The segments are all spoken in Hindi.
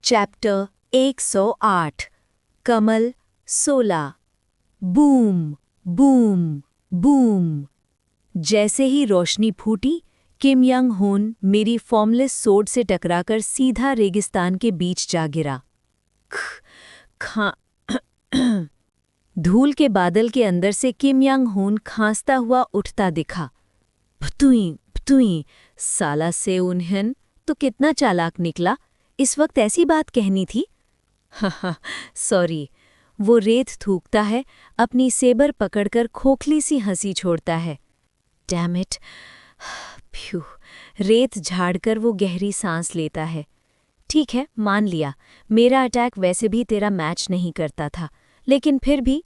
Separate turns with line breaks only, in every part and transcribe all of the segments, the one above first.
चैप्टर 108 कमल 16 बूम बूम बूम। जैसे ही रोशनी फूटी, किम यंग होन मेरी फॉर्मलेस सोर्ड से टकराकर सीधा रेगिस्तान के बीच जा गिरा। खा धूल के बादल के अंदर से किम यंग होन खांसता हुआ उठता दिखा। भतुई भतुई, साला से उन्हें तो कितना चालाक निकला, इस वक्त ऐसी बात कहनी थी। हा सॉरी। वो रेत थूकता है, अपनी सेबर पकड़कर खोखली सी हंसी छोड़ता है। Damn it. फ्यू। रेत झाड़कर वो गहरी सांस लेता है। ठीक है, मान लिया, मेरा अटैक वैसे भी तेरा मैच नहीं करता था, लेकिन फिर भी।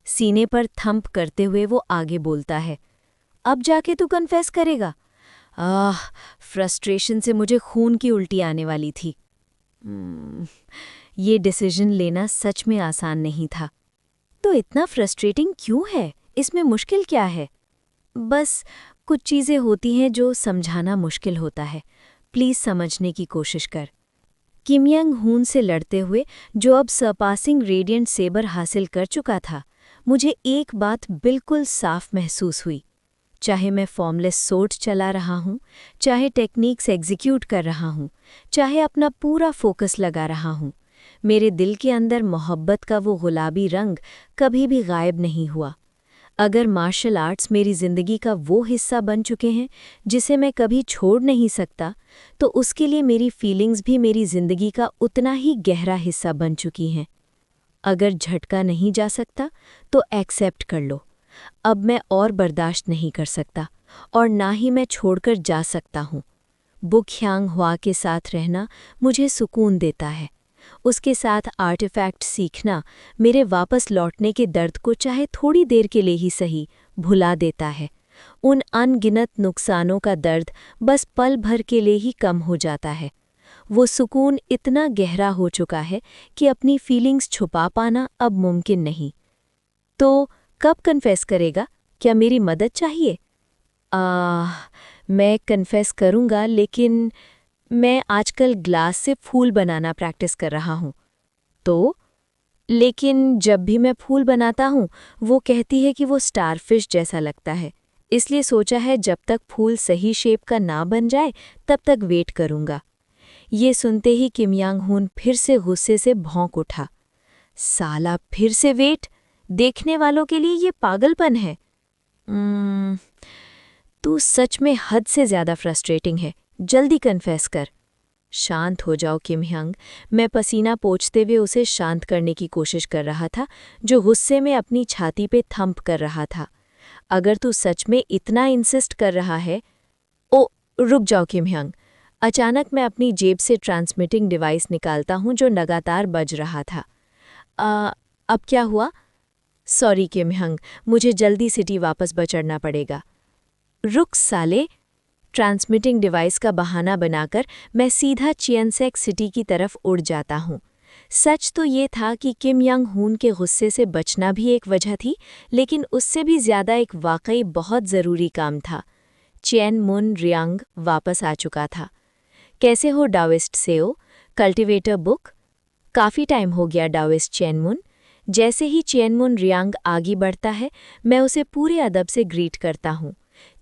सीने पर थंप करते हुए वो आगे बोलता है। अब जाके तू कन्फेस करेगा? फ्रस्ट्रेशन से मुझे खून की उल्टी आने वाली थी। ये डिसीजन लेना सच में आसान नहीं था। तो इतना फ्रस्ट्रेटिंग क्यों है? इसमें मुश्किल क्या है? बस कुछ चीज़ें होती हैं जो समझाना मुश्किल होता है। प्लीज़ समझने की कोशिश कर। किम यंग होन से लड़ते हुए, जो अब सरपासिंग रेडिएंट सेबर हासिल कर चुका था, मुझे एक बात बिल्कुल साफ महसूस हुई। चाहे मैं फॉर्मलेस सोर्ड चला रहा हूँ, चाहे टेक्निक्स एग्जीक्यूट कर रहा हूँ, चाहे अपना पूरा फोकस लगा रहा हूँ, मेरे दिल के अंदर मोहब्बत का वो गुलाबी रंग कभी भी गायब नहीं हुआ। अगर मार्शल आर्ट्स मेरी ज़िंदगी का वो हिस्सा बन चुके हैं जिसे मैं कभी छोड़ नहीं सकता, तो उसके लिए मेरी फीलिंग्स भी मेरी ज़िंदगी का उतना ही गहरा हिस्सा बन चुकी हैं। अगर झटका नहीं जा सकता तो एक्सेप्ट कर लो। अब मैं और बर्दाश्त नहीं कर सकता, और ना ही मैं छोड़कर जा सकता हूँ। बुक ह्यांग हुआ के साथ रहना मुझे सुकून देता है। उसके साथ आर्टिफैक्ट सीखना मेरे वापस लौटने के दर्द को चाहे थोड़ी देर के लिए ही सही भुला देता है। उन अनगिनत नुकसानों का दर्द बस पल भर के लिए ही कम हो जाता है। वो सुकून इतना गहरा हो चुका है कि अपनी फीलिंग्स छुपा पाना अब मुमकिन नहीं। तो कब कन्फेस करेगा? क्या मेरी मदद चाहिए? मैं कन्फेस करूँगा, लेकिन मैं आजकल ग्लास से फूल बनाना प्रैक्टिस कर रहा हूँ। तो? लेकिन जब भी मैं फूल बनाता हूँ, वो कहती है कि वो स्टारफिश जैसा लगता है, इसलिए सोचा है जब तक फूल सही शेप का ना बन जाए तब तक वेट करूँगा। ये सुनते ही किम यांग होन फिर से गुस्से से भौंक उठा। साला फिर से वेट? देखने वालों के लिए ये पागलपन है। तू सच में हद से ज़्यादा फ्रस्ट्रेटिंग है, जल्दी कन्फेस कर। शांत हो जाओ किम यंग। मैं पसीना पोंछते हुए उसे शांत करने की कोशिश कर रहा था, जो गुस्से में अपनी छाती पे थंप कर रहा था। अगर तू सच में इतना इंसिस्ट कर रहा है। ओ, रुक जाओ किम यंग। अचानक मैं अपनी जेब से ट्रांसमिटिंग डिवाइस निकालता हूँ जो लगातार बज रहा था। अब क्या हुआ? सॉरी किम यंग, मुझे जल्दी सिटी वापस बचड़ना पड़ेगा। रुक साले। ट्रांसमिटिंग डिवाइस का बहाना बनाकर मैं सीधा चियनसेक सिटी की तरफ उड़ जाता हूँ। सच तो ये था कि किम यंग होन के गुस्से से बचना भी एक वजह थी, लेकिन उससे भी ज़्यादा एक वाकई बहुत ज़रूरी काम था। चैन मुन रियांग वापस आ चुका था। कैसे हो डाओइस्ट सेओ? Cultivator book? काफ़ी टाइम हो गया डाओइस्ट चैनमुन। जैसे ही चैनमुन रियांग आगे बढ़ता है, मैं उसे पूरे अदब से ग्रीट करता हूँ।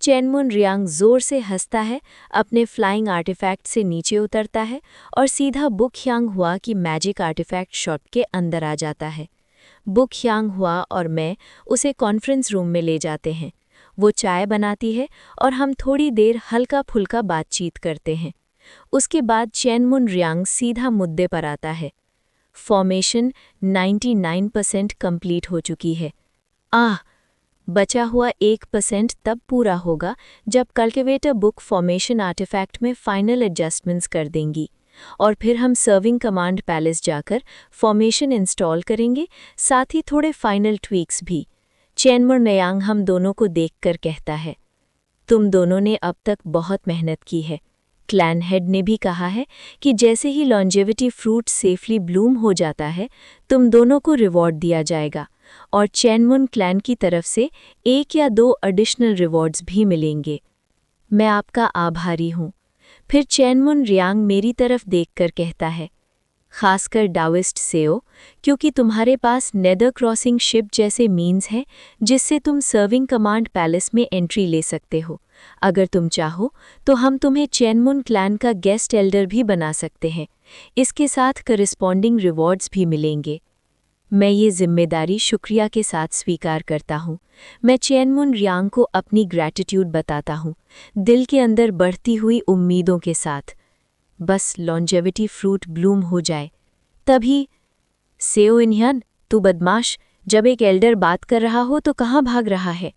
चैनमुन रियांग जोर से हंसता है, अपने फ्लाइंग आर्टिफैक्ट से नीचे उतरता है और सीधा बुक ह्यांग हुआ की मैजिक आर्टिफैक्ट शॉप के अंदर आ जाता है। बुक ह्यांग हुआ और मैं उसे कॉन्फ्रेंस रूम में ले जाते हैं। वो चाय बनाती है और हम थोड़ी देर हल्का फुल्का बातचीत करते हैं। उसके बाद चैनमुन रियांग सीधा मुद्दे पर आता है। फॉर्मेशन 99% कंप्लीट हो चुकी है। बचा हुआ 1% तब पूरा होगा जब कल्टिवेटर बुक फॉर्मेशन आर्टिफैक्ट में फाइनल एडजस्टमेंट्स कर देंगी, और फिर हम सर्विंग कमांड पैलेस जाकर फॉर्मेशन इंस्टॉल करेंगे, साथ ही थोड़े फाइनल ट्वीक्स भी। चैनमुन रियांग हम दोनों को देखकर कहता है, तुम दोनों ने अब तक बहुत मेहनत की है। क्लैन हेड ने भी कहा है कि जैसे ही लॉन्जेविटी फ्रूट सेफली ब्लूम हो जाता है, तुम दोनों को रिवॉर्ड दिया जाएगा, और चैनमुन क्लैन की तरफ से 1 या 2 एडिशनल रिवॉर्ड्स भी मिलेंगे। मैं आपका आभारी हूँ। फिर चैनमुन रियांग मेरी तरफ देखकर कहता है, खासकर डाओइस्ट सेओ, क्योंकि तुम्हारे पास नेदर क्रॉसिंग शिप जैसे मीन्स हैं जिससे तुम सर्विंग कमांड पैलेस में एंट्री ले सकते हो। अगर तुम चाहो तो हम तुम्हें चेनमुन क्लैन का गेस्ट एल्डर भी बना सकते हैं। इसके साथ करस्पॉन्डिंग रिवॉर्ड्स भी मिलेंगे। मैं ये जिम्मेदारी शुक्रिया के साथ स्वीकार करता हूँ। मैं चेनमुन रियांग को अपनी ग्रैटिट्यूड बताता हूँ, दिल के अंदर बढ़ती हुई उम्मीदों के साथ। बस लॉन्जेविटी फ्रूट ब्लूम हो जाए तभी। सेओ इन्ह्यन, तू बदमाश, जब एक एल्डर बात कर रहा हो तो कहाँ भाग रहा है?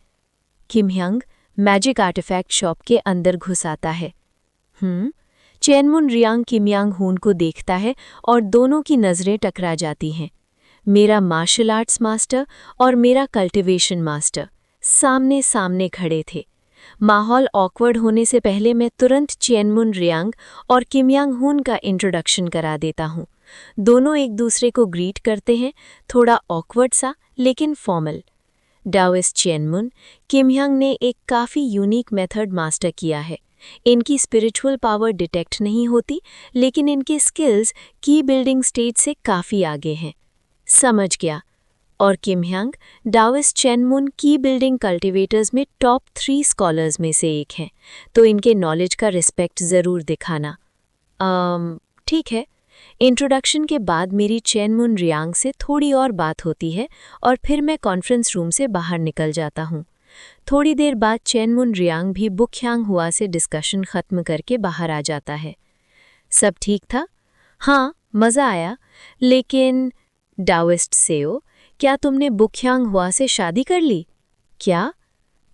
किमह्यंग मैजिक आर्टिफैक्ट शॉप के अंदर घुस आता है। चेनमुन रियांग किमयांग हून को देखता है और दोनों की नज़रें टकरा जाती हैं। मेरा मार्शल आर्ट्स मास्टर और मेरा कल्टिवेशन मास्टर सामने सामने खड़े थे। माहौल ऑकवर्ड होने से पहले मैं तुरंत चेनमुन रियांग और किमयांग हून का इंट्रोडक्शन करा देता हूँ। दोनों एक दूसरे को ग्रीट करते हैं, थोड़ा ऑकवर्ड सा लेकिन फॉर्मल। डाओइस्ट चेनमुन, किमयांग ने एक काफ़ी यूनिक मेथड मास्टर किया है। इनकी स्पिरिचुअल पावर डिटेक्ट नहीं होती, लेकिन इनके स्किल्स की बिल्डिंग स्टेज से काफ़ी आगे हैं। समझ गया। और किमह्यंग डाओइस्ट चेनमुन की बिल्डिंग कल्टिवेटर्स में टॉप 3 स्कॉलर्स में से एक हैं, तो इनके नॉलेज का रिस्पेक्ट ज़रूर दिखाना। ठीक है। इंट्रोडक्शन के बाद मेरी चेनमुन रियांग से थोड़ी और बात होती है और फिर मैं कॉन्फ्रेंस रूम से बाहर निकल जाता हूँ। थोड़ी देर बाद चेनमुन रियांग भी बुकह्यांग हुआ से डिस्कशन ख़त्म करके बाहर आ जाता है। सब ठीक था? हाँ, मज़ा आया। लेकिन डाओइस्ट सेओ, क्या तुमने बुकह्यांग हुआ से शादी कर ली? क्या?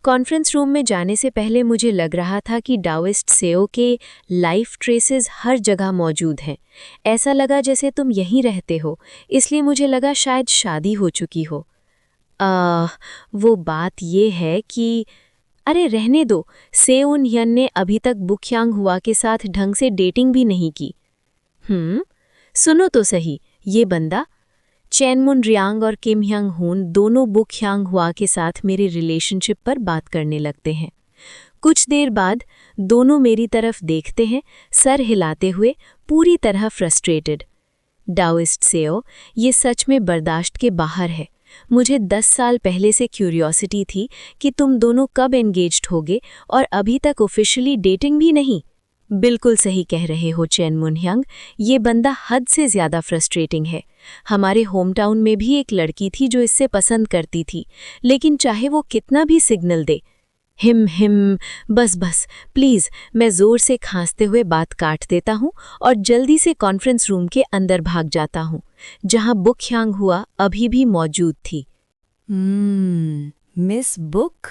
कॉन्फ्रेंस रूम में जाने से पहले मुझे लग रहा था कि डाओइस्ट सेओ के लाइफ ट्रेसेस हर जगह मौजूद हैं। ऐसा लगा जैसे तुम यहीं रहते हो, इसलिए मुझे लगा शायद शादी हो चुकी हो। वो बात ये है कि अरे रहने दो, सेओ इन्ह्यन ने अभी तक बुकह्यांग हुआ के साथ ढंग से डेटिंग भी नहीं की। सुनो तो सही, ये बंदा। चेनमुन रियांग और किमह्यंग हून दोनों बुकह्यांग हुआ के साथ मेरे रिलेशनशिप पर बात करने लगते हैं। कुछ देर बाद दोनों मेरी तरफ देखते हैं, सर हिलाते हुए, पूरी तरह फ्रस्ट्रेटेड। डाओइस्ट सेओ, ये सच में बर्दाश्त के बाहर है। मुझे 10 साल पहले से क्यूरियोसिटी थी कि तुम दोनों कब एंगेज्ड होगे और अभी तक ऑफिशियली डेटिंग भी नहीं। बिल्कुल सही कह रहे हो चेनमुन ह्यंग, ये बंदा हद से ज़्यादा फ्रस्ट्रेटिंग है। हमारे होम टाउन में भी एक लड़की थी जो इससे पसंद करती थी, लेकिन चाहे वो कितना भी सिग्नल दे, हिम बस बस प्लीज़, मैं ज़ोर से खांसते हुए बात काट देता हूँ और जल्दी से कॉन्फ्रेंस रूम के अंदर भाग जाता हूँ, जहाँ बुकह्यांग हुआ अभी भी मौजूद थी।
मिस बुक,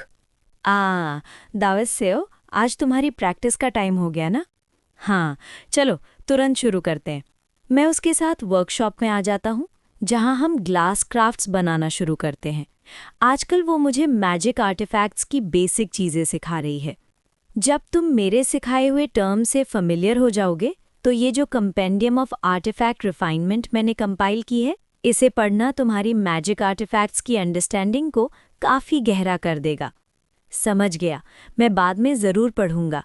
दाओइस्ट सेओ, आज तुम्हारी प्रैक्टिस का टाइम हो गया ना? हाँ, चलो तुरंत शुरू करते हैं। मैं उसके साथ वर्कशॉप में आ जाता हूँ, जहाँ हम ग्लास क्राफ्ट्स बनाना शुरू करते हैं। आजकल वो मुझे मैजिक आर्टिफैक्ट्स की बेसिक चीज़ें सिखा रही है। जब तुम मेरे सिखाए हुए टर्म से familiar हो जाओगे, तो ये जो कंपेंडियम ऑफ आर्टिफैक्ट रिफाइनमेंट मैंने कंपाइल की है, इसे पढ़ना तुम्हारी मैजिक आर्टिफैक्ट्स की अंडरस्टैंडिंग को काफ़ी गहरा कर देगा। समझ गया, मैं बाद में ज़रूर पढ़ूंगा।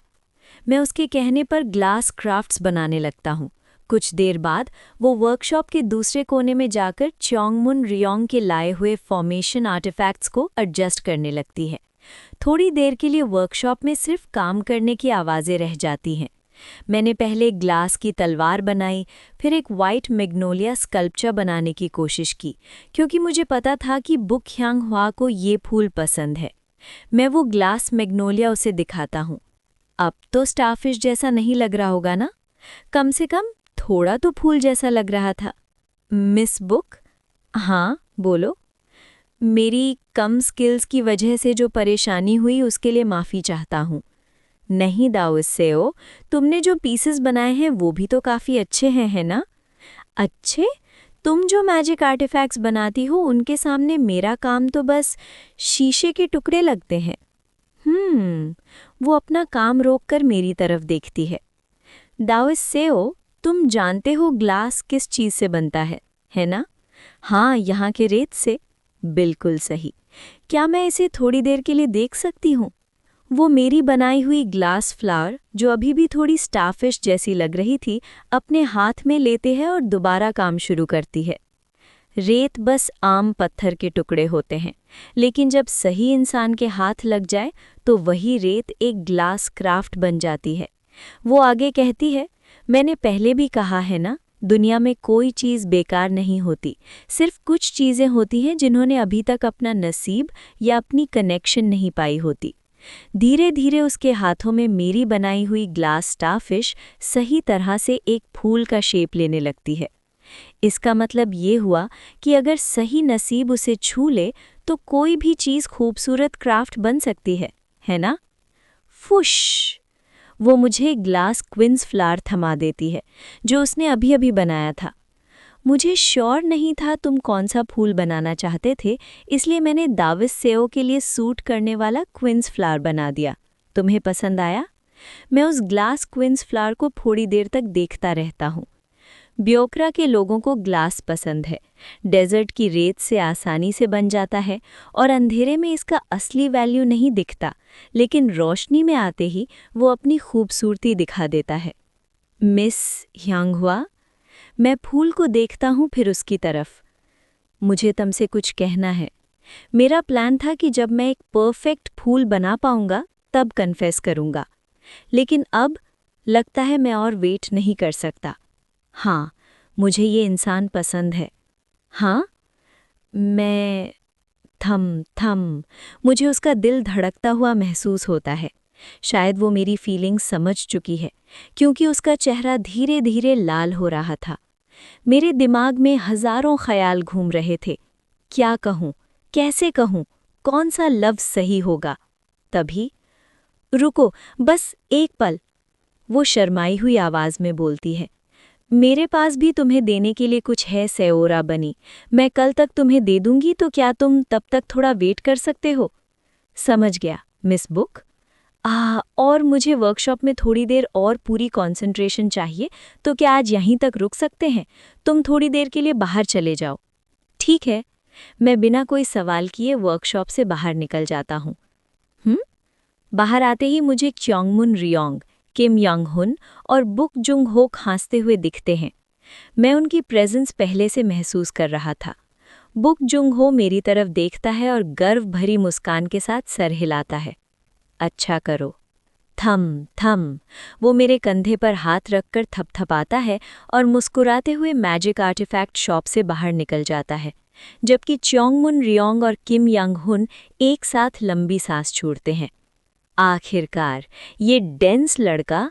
मैं उसके कहने पर ग्लास क्राफ्ट्स बनाने लगता हूँ। कुछ देर बाद वो वर्कशॉप के दूसरे कोने में जाकर च्योंगमुन रियांग के लाए हुए फॉर्मेशन आर्टिफैक्ट्स को एडजस्ट करने लगती है। थोड़ी देर के लिए वर्कशॉप में सिर्फ काम करने की आवाज़ें रह जाती हैं। मैंने पहले ग्लास की तलवार बनाई, फिर एक वाइट मैग्नोलिया स्कल्पचर बनाने की कोशिश की, क्योंकि मुझे पता था कि बुकह्यांग हुआ को ये फूल पसंद है। मैं वो ग्लास मैग्नोलिया उसे दिखाता हूँ। अब तो स्टारफिश जैसा नहीं लग रहा होगा ना? कम से कम थोड़ा तो फूल जैसा लग रहा था। मिस बुक, हाँ बोलो। मेरी कम स्किल्स की वजह से जो परेशानी हुई उसके लिए माफ़ी चाहता हूँ। नहीं दाओइस्ट सेओ, तुमने जो पीसेस बनाए हैं वो भी तो काफ़ी अच्छे हैं, है ना? अच्छे? तुम जो मैजिक आर्टिफैक्ट्स बनाती हो उनके सामने मेरा काम तो बस शीशे के टुकड़े लगते हैं। वो अपना काम रोककर मेरी तरफ देखती है। दाओइस्ट सेओ, तुम जानते हो ग्लास किस चीज़ से बनता है ना? हाँ, यहाँ के रेत से। बिल्कुल सही। क्या मैं इसे थोड़ी देर के लिए देख सकती हूँ? वो मेरी बनाई हुई ग्लास फ्लावर, जो अभी भी थोड़ी स्टारफिश जैसी लग रही थी, अपने हाथ में लेते हैं और दोबारा काम शुरू करती है। रेत बस आम पत्थर के टुकड़े होते हैं, लेकिन जब सही इंसान के हाथ लग जाए तो वही रेत एक ग्लास क्राफ्ट बन जाती है। वो आगे कहती है, मैंने पहले भी कहा है ना, दुनिया में कोई चीज़ बेकार नहीं होती, सिर्फ कुछ चीज़ें होती हैं जिन्होंने अभी तक अपना नसीब या अपनी कनेक्शन नहीं पाई होती। धीरे धीरे उसके हाथों में मेरी बनाई हुई ग्लास स्टारफिश सही तरह से एक फूल का शेप लेने लगती है। इसका मतलब ये हुआ कि अगर सही नसीब उसे छू ले तो कोई भी चीज़ खूबसूरत क्राफ्ट बन सकती है ना? फुश! वो मुझे ग्लास क्विंस फ्लावर थमा देती है, जो उसने अभी अभी बनाया था। मुझे श्योर नहीं था तुम कौन सा फूल बनाना चाहते थे, इसलिए मैंने दाविस सेओ के लिए सूट करने वाला क्विंस फ्लावर बना दिया। तुम्हें पसंद आया? मैं उस ग्लास क्विंस फ्लावर को थोड़ी देर तक देखता रहता हूँ। ब्योक्रा के लोगों को ग्लास पसंद है। डेजर्ट की रेत से आसानी से बन जाता है और अंधेरे में इसका असली वैल्यू नहीं दिखता, लेकिन रोशनी में आते ही वो अपनी खूबसूरती दिखा देता है। मिस ह्यांगहुआ, मैं फूल को देखता हूँ, फिर उसकी तरफ। मुझे तुमसे कुछ कहना है। मेरा प्लान था कि जब मैं एक परफेक्ट फूल बना पाऊंगा तब कन्फेस करूंगा, लेकिन अब लगता है मैं और वेट नहीं कर सकता। हाँ, मुझे ये इंसान पसंद है। हाँ? मैं थम मुझे उसका दिल धड़कता हुआ महसूस होता है। शायद वो मेरी फीलिंग्स समझ चुकी है, क्योंकि उसका चेहरा धीरे धीरे लाल हो रहा था। मेरे दिमाग में हजारों ख्याल घूम रहे थे। क्या कहूँ, कैसे कहूँ, कौन सा लफ्ज़ सही होगा? तभी, रुको, बस एक पल, वो शर्माई हुई आवाज़ में बोलती है। मेरे पास भी तुम्हें देने के लिए कुछ है सेओरा बनी। मैं कल तक तुम्हें दे दूंगी, तो क्या तुम तब तक थोड़ा वेट कर सकते हो? समझ गया, मिस बुक। और मुझे वर्कशॉप में थोड़ी देर और पूरी कंसंट्रेशन चाहिए, तो क्या आज यहीं तक रुक सकते हैं? तुम थोड़ी देर के लिए बाहर चले जाओ। ठीक है। मैं बिना कोई सवाल किए वर्कशॉप से बाहर निकल जाता हूँ। बाहर आते ही मुझे क्योंगमुन रियोंग, किम यांग हुन और बुक जुंग होक हंसते हुए दिखते हैं। मैं उनकी प्रेजेंस पहले से महसूस कर रहा था। बुक जुंग हो मेरी तरफ देखता है और गर्व भरी मुस्कान के साथ सर हिलाता है। अच्छा करो। थम वो मेरे कंधे पर हाथ रखकर थपथपाता है और मुस्कुराते हुए मैजिक आर्टिफैक्ट शॉप से बाहर निकल जाता है, जबकि क्योंगमुन रियोंग और किम यांग हुन एक साथ लंबी सांस छोड़ते हैं। आखिरकार ये डेंस लड़का।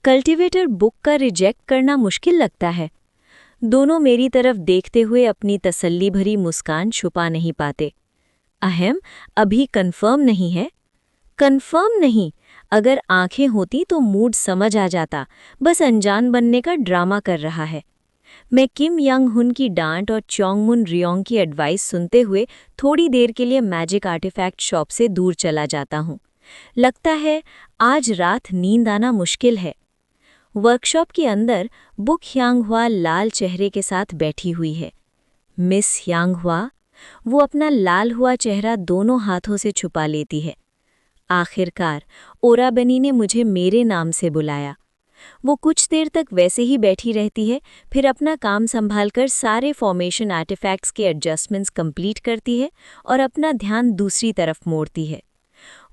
कल्टीवेटर बुक का रिजेक्ट करना मुश्किल लगता है। दोनों मेरी तरफ देखते हुए अपनी तसल्ली भरी मुस्कान छुपा नहीं पाते। अहम, अभी कंफर्म नहीं है? कंफर्म नहीं। अगर आंखें होती तो मूड समझ आ जाता, बस अनजान बनने का ड्रामा कर रहा है। मैं किम यांग हुन की डांट और क्योंगमुन रियोंग की एडवाइस सुनते हुए थोड़ी देर के लिए मैजिक आर्टिफैक्ट शॉप से दूर चला जाता हूँ। लगता है आज रात नींद आना मुश्किल है। वर्कशॉप के अंदर बुक ह्यांगहुआ लाल चेहरे के साथ बैठी हुई है। मिस ह्यांगहुआ, वो अपना लाल हुआ चेहरा दोनों हाथों से छुपा लेती है। आखिरकार ओराबनी ने मुझे मेरे नाम से बुलाया। वो कुछ देर तक वैसे ही बैठी रहती है, फिर अपना काम संभालकर सारे फॉर्मेशन आर्टिफैक्ट्स के एडजस्टमेंट्स कंप्लीट करती है और अपना ध्यान दूसरी तरफ मोड़ती है।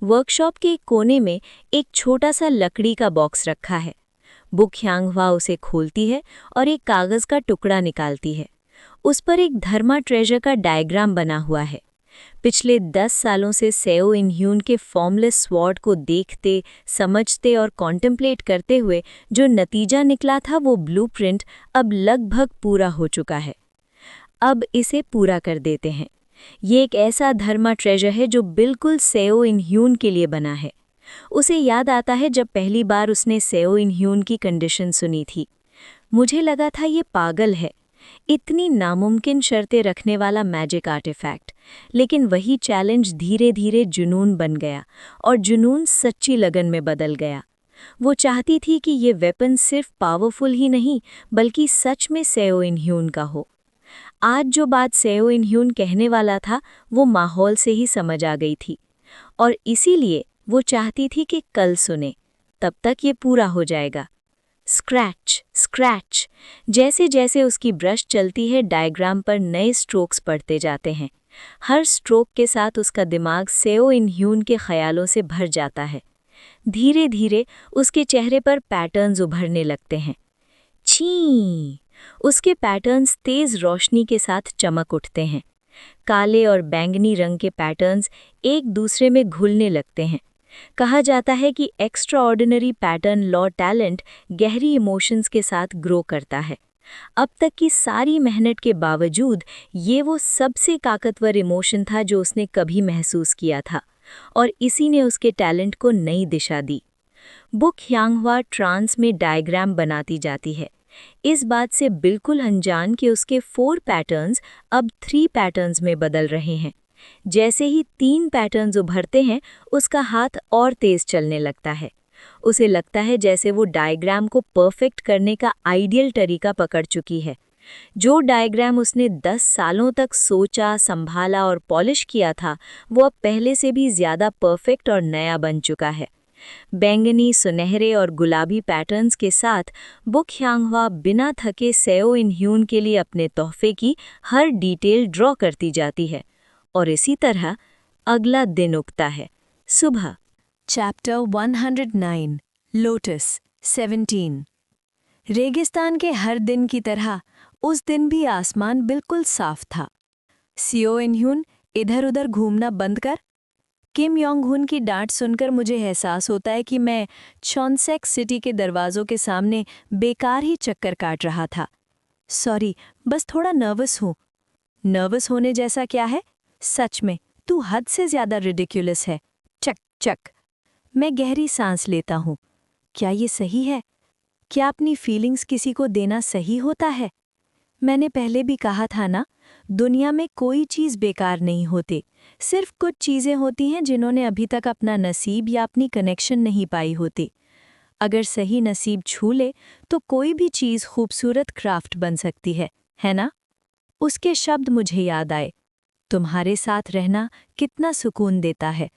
वर्कशॉप के एक कोने में एक छोटा सा लकड़ी का बॉक्स रखा है। बुक ह्यांगहुआ उसे खोलती है और एक कागज़ का टुकड़ा निकालती है। उस पर एक धर्मा ट्रेजर का डायग्राम बना हुआ है। पिछले 10 सालों से सेओ इनह्यून के फॉर्मलेस स्वॉर्ड को देखते, समझते और कॉन्टेम्पलेट करते हुए जो नतीजा निकला था, वो ब्लूप्रिंट अब लगभग पूरा हो चुका है। अब इसे पूरा कर देते हैं। ये एक ऐसा धर्मा ट्रेजर है जो बिल्कुल सेओ इनह्यून के लिए बना है। उसे याद आता है जब पहली बार उसने सेओ इनह्यून की कंडीशन सुनी थी। मुझे लगा था ये पागल है, इतनी नामुमकिन शर्तें रखने वाला मैजिक आर्टिफैक्ट। लेकिन वही चैलेंज धीरे धीरे जुनून बन गया और जुनून सच्ची लगन में बदल गया। वो चाहती थी कि ये वेपन सिर्फ पावरफुल ही नहीं, बल्कि सच में सेओ इनह्यून का हो। आज जो बात सेओ इनह्यून कहने वाला था, वो माहौल से ही समझ आ गई थी, और इसीलिए
वो चाहती थी कि कल सुने, तब तक ये पूरा हो जाएगा। स्क्रैच स्क्रैच, जैसे जैसे उसकी ब्रश चलती है डायग्राम पर नए स्ट्रोक्स पड़ते जाते हैं। हर स्ट्रोक के साथ उसका दिमाग सेओ इन ह्यून के ख्यालों से भर जाता है। धीरे धीरे उसके चेहरे पर पैटर्न्स उभरने लगते हैं। छी, उसके पैटर्न्स तेज रोशनी के साथ चमक उठते हैं। काले और बैंगनी रंग के पैटर्न्स एक दूसरे में घुलने लगते हैं। कहा जाता है कि extra ordinary pattern law talent गहरी इमोशंस के साथ ग्रो करता है। अब तक की सारी मेहनत के बावजूद ये वो सबसे ताकतवर इमोशन था जो उसने कभी महसूस किया था, और इसी ने उसके टैलेंट को नई दिशा दी। बुक ह्यांगहुआ ट्रांस में डायग्राम बनाती जाती है, इस बात से बिल्कुल अनजान कि उसके 4 पैटर्न्स अब 3 पैटर्न्स में बदल रहे हैं। जैसे ही 3 पैटर्न्स उभरते हैं, उसका हाथ और तेज चलने लगता है। उसे लगता है जैसे वो डायग्राम को परफेक्ट करने का आइडियल तरीका पकड़ चुकी है। जो डायग्राम उसने 10 सालों तक सोचा, संभाला और पॉलिश किया था, वो अब पहले से भी ज़्यादा परफेक्ट और नया बन चुका है। बैंगनी, सुनहरे और गुलाबी पैटर्न्स के साथ बुक ह्यांगहुआ बिना थके सेओ इन ह्यून के लिए अपने तोहफे की हर डिटेल ड्रॉ करती जाती है। और इसी तरह अगला दिन उगता है। सुबह।
Chapter 109 lotus 17। रेगिस्तान के हर दिन की तरह उस दिन भी आसमान बिल्कुल साफ था। सेओ इन ह्यून, इधर उधर घूमना बंद कर। किम योंग हुन की डांट सुनकर मुझे एहसास होता है कि मैं चॉनसेक सिटी के दरवाज़ों के सामने बेकार ही चक्कर काट रहा था। सॉरी, बस थोड़ा नर्वस हूँ। नर्वस होने जैसा क्या है? सच में तू हद से ज़्यादा रिडिक्युलस है। चक चक। मैं गहरी सांस लेता हूँ। क्या ये सही है? क्या अपनी फीलिंग्स किसी को देना सही होता है? मैंने पहले भी कहा था ना, दुनिया में कोई चीज़ बेकार नहीं होती। सिर्फ कुछ चीज़ें होती हैं जिन्होंने अभी तक अपना नसीब या अपनी कनेक्शन नहीं पाई होती। अगर सही नसीब छू ले तो कोई भी चीज़ खूबसूरत क्राफ्ट बन सकती है ना? उसके शब्द मुझे याद आए। तुम्हारे साथ रहना कितना सुकून देता है।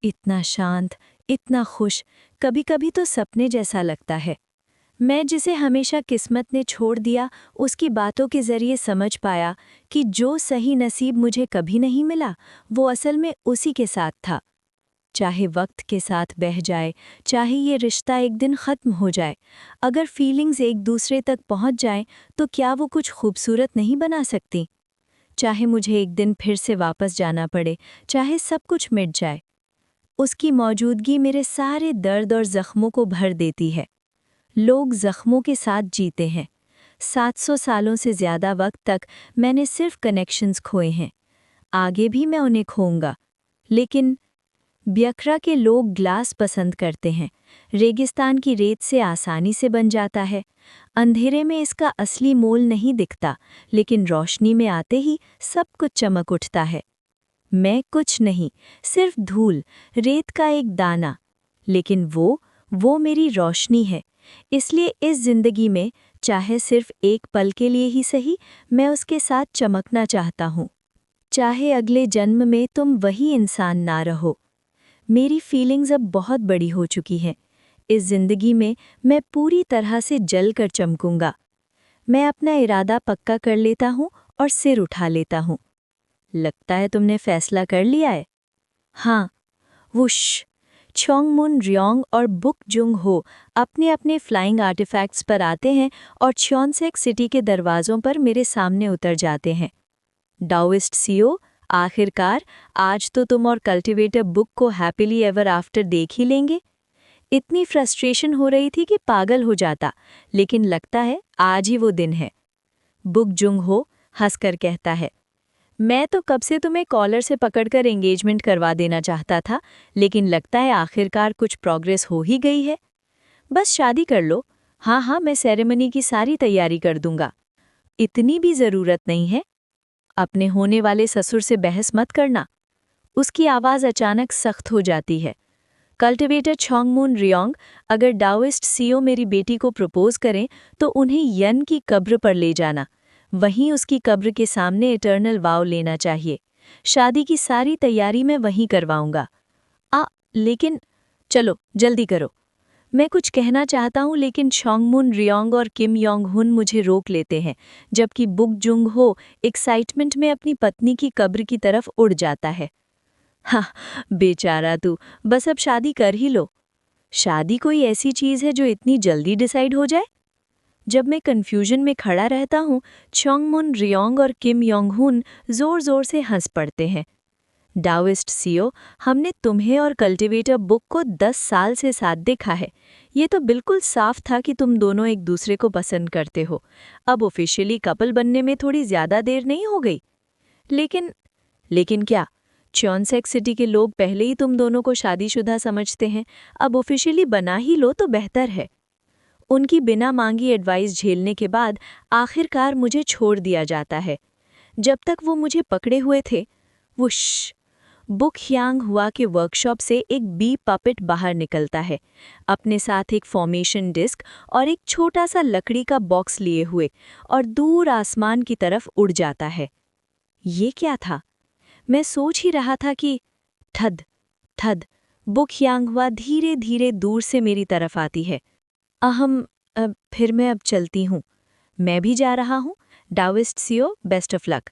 इतना शांत, इतना खुश, कभी कभी तो सपने जैसा लगता है। मैं जिसे हमेशा किस्मत ने छोड़ दिया, उसकी बातों के जरिए समझ पाया कि जो सही नसीब मुझे कभी नहीं मिला, वो असल में उसी के साथ था। चाहे वक्त के साथ बह जाए, चाहे ये रिश्ता एक दिन ख़त्म हो जाए, अगर फीलिंग्स एक दूसरे तक पहुंच जाएं, तो क्या वो कुछ खूबसूरत नहीं बना सकती? चाहे मुझे एक दिन फिर से वापस जाना पड़े, चाहे सब कुछ मिट जाए, उसकी मौजूदगी मेरे सारे दर्द और ज़ख्मों को भर देती है। लोग ज़ख्मों के साथ जीते हैं। 700 सालों से ज़्यादा वक्त तक मैंने सिर्फ कनेक्शंस खोए हैं। आगे भी मैं उन्हें खोऊंगा। लेकिन ब्यखरा के लोग ग्लास पसंद करते हैं। रेगिस्तान की रेत से आसानी से बन जाता है। अंधेरे में इसका असली मोल नहीं दिखता, लेकिन रोशनी में आते ही सब कुछ चमक उठता है। मैं कुछ नहीं, सिर्फ धूल, रेत का एक दाना। लेकिन वो मेरी रोशनी है। इसलिए इस जिंदगी में, चाहे सिर्फ एक पल के लिए ही सही, मैं उसके साथ चमकना चाहता हूँ। चाहे अगले जन्म में तुम वही इंसान ना रहो। मेरी फीलिंग्स अब बहुत बड़ी हो चुकी हैं। इस जिंदगी में मैं पूरी तरह से जल कर चमकूंगा। मैं अपना इरादा पक्का कर लेता हूँ और सिर उठा लेता हूँ। लगता है तुमने फैसला कर लिया है। हाँ। वुश। चोंगमुन रियोंग और बुक जुंग हो अपने अपने फ्लाइंग आर्टिफैक्ट्स पर आते हैं और चॉनसेक सिटी के दरवाज़ों पर मेरे सामने उतर जाते हैं। डाओइस्ट सीओ, आखिरकार आज तो तुम और कल्टिवेटर बुक को हैप्पीली एवर आफ्टर देख ही लेंगे। इतनी फ्रस्ट्रेशन हो रही थी कि पागल हो जाता, लेकिन लगता है आज ही वो दिन है। बुक जुंग हो हंसकर कहता है, मैं तो कब से तुम्हें कॉलर से पकड़कर एंगेजमेंट करवा देना चाहता था, लेकिन लगता है आखिरकार कुछ प्रोग्रेस हो ही गई है। बस शादी कर लो। हाँ, मैं सेरेमनी की सारी तैयारी कर दूंगा। इतनी भी ज़रूरत नहीं है। अपने होने वाले ससुर से बहस मत करना। उसकी आवाज़ अचानक सख्त हो जाती है। कल्टिवेटर चोंगमुन रियोंग, अगर डाओइस्ट सीओ मेरी बेटी को प्रपोज करें तो उन्हें यन की कब्र पर ले जाना। वहीं उसकी कब्र के सामने इटर्नल वाव लेना चाहिए। शादी की सारी तैयारी मैं वहीं करवाऊंगा।
लेकिन चलो जल्दी करो, मैं कुछ कहना चाहता हूँ लेकिन शॉन्गमुन रियोंग और किम योंग हुन मुझे रोक लेते हैं, जबकि बुक जुंग हो एक्साइटमेंट में अपनी पत्नी की कब्र की तरफ उड़ जाता है। हाँ, बेचारा तू, बस अब शादी कर ही लो। शादी कोई ऐसी चीज़ है जो इतनी जल्दी डिसाइड हो जाए? जब मैं कंफ्यूजन में खड़ा रहता हूँ, शॉन्गमुन रियोंग और किम योंग हुन जोर जोर से हंस पड़ते हैं। डाओइस्ट सीओ, हमने तुम्हें और कल्टीवेटर बुक को 10 साल से साथ देखा है। ये तो बिल्कुल साफ था कि तुम दोनों एक दूसरे को पसंद करते हो। अब ऑफिशियली कपल बनने में थोड़ी ज्यादा देर नहीं हो गई? लेकिन क्या? चॉनसेक सिटी के लोग पहले ही तुम दोनों को शादीशुदा समझते हैं। अब ऑफिशियली बना ही लो तो बेहतर है। उनकी बिना मांगी एडवाइस झेलने के बाद आखिरकार मुझे छोड़ दिया जाता है। जब तक वो मुझे पकड़े हुए थे, वुश, बुक ह्यांग हुआ के वर्कशॉप से एक बी पपेट बाहर निकलता है, अपने साथ एक फॉर्मेशन डिस्क और एक छोटा सा लकड़ी का बॉक्स लिए हुए, और दूर आसमान की तरफ उड़ जाता है। ये क्या था? मैं सोच ही रहा था कि ठद ठद बुक ह्यांग हुआ धीरे धीरे दूर से मेरी तरफ आती है। फिर मैं अब चलती हूँ। मैं भी जा रहा हूँ। Daoist Seo, best of luck.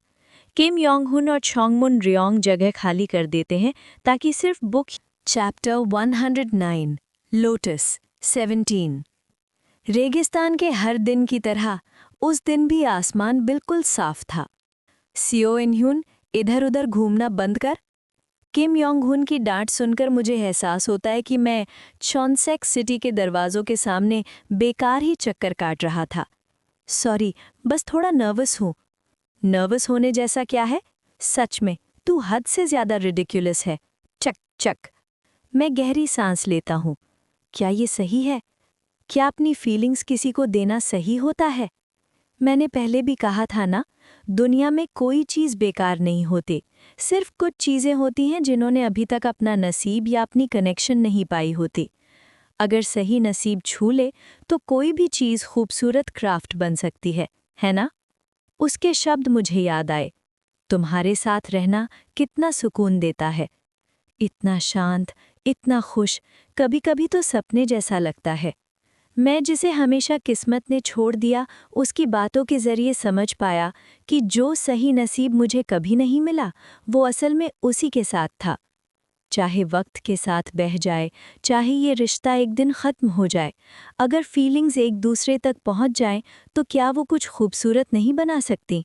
Kim Yong Hun और शॉन्गमुन रियोंग जगह खाली कर देते हैं ताकि सिर्फ बुक।
Chapter 109 lotus 17। रेगिस्तान के हर दिन की तरह उस दिन भी आसमान बिल्कुल साफ था। सीओ इनह्यून, इधर उधर घूमना बंद कर। किम योंग हुन की डांट सुनकर मुझे एहसास होता है कि मैं चॉनसेक सिटी के दरवाज़ों के सामने बेकार ही चक्कर काट रहा था। सॉरी, बस थोड़ा नर्वस हूँ। नर्वस होने जैसा क्या है? सच में तू हद से ज्यादा रिडिकुलस है। चक चक। मैं गहरी सांस लेता हूँ। क्या ये सही है? क्या अपनी फीलिंग्स किसी को देना सही होता है? मैंने पहले भी कहा था ना, दुनिया में कोई चीज़ बेकार नहीं होती। सिर्फ कुछ चीज़ें होती हैं जिन्होंने अभी तक अपना नसीब या अपनी कनेक्शन नहीं पाई होती। अगर सही नसीब छू ले तो कोई भी चीज़ खूबसूरत क्राफ्ट बन सकती है ना? उसके शब्द मुझे याद आए। तुम्हारे साथ रहना कितना सुकून देता है। इतना शांत, इतना खुश, कभी कभी तो सपने जैसा लगता है। मैं जिसे हमेशा किस्मत ने छोड़ दिया, उसकी बातों के जरिए समझ पाया कि जो सही नसीब मुझे कभी नहीं मिला, वो असल में उसी के साथ था। चाहे वक्त के साथ बह जाए, चाहे ये रिश्ता एक दिन ख़त्म हो जाए, अगर फीलिंग्स एक दूसरे तक पहुंच जाएं, तो क्या वो कुछ खूबसूरत नहीं बना सकती?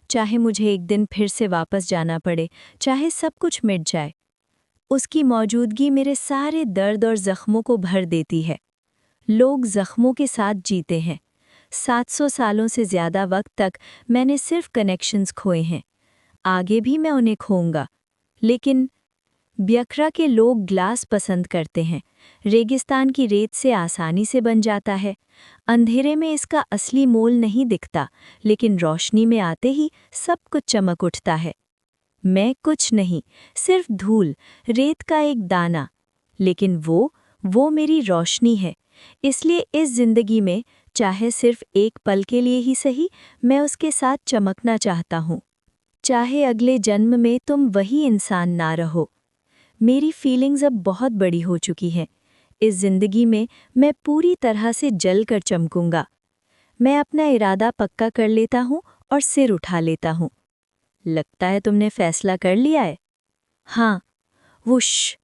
चाहे मुझे एक दिन फिर से वापस जाना पड़े, चाहे सब कुछ मिट जाए, उसकी मौजूदगी मेरे सारे दर्द और ज़ख्मों को भर देती है। लोग ज़ख्मों के साथ जीते हैं। 700 सालों से ज़्यादा वक्त तक मैंने सिर्फ कनेक्शंस खोए हैं। आगे भी मैं उन्हें खोऊंगा। लेकिन ब्यखरा के लोग ग्लास पसंद करते हैं। रेगिस्तान की रेत से आसानी से बन जाता है। अंधेरे में इसका असली मोल नहीं दिखता, लेकिन रोशनी में आते ही सब कुछ चमक उठता है। मैं कुछ नहीं, सिर्फ धूल, रेत का एक दाना। लेकिन वो मेरी रोशनी है। इसलिए इस जिंदगी में, चाहे सिर्फ एक पल के लिए ही सही, मैं उसके साथ चमकना चाहता हूँ। चाहे अगले जन्म में तुम वही इंसान ना रहो। मेरी फीलिंग्स अब बहुत बड़ी हो चुकी हैं। इस जिंदगी में मैं पूरी तरह से जल कर चमकूंगा। मैं अपना इरादा पक्का कर लेता हूँ और सिर उठा लेता हूँ। लगता है तुमने फैसला कर लिया है। हाँ। वुश।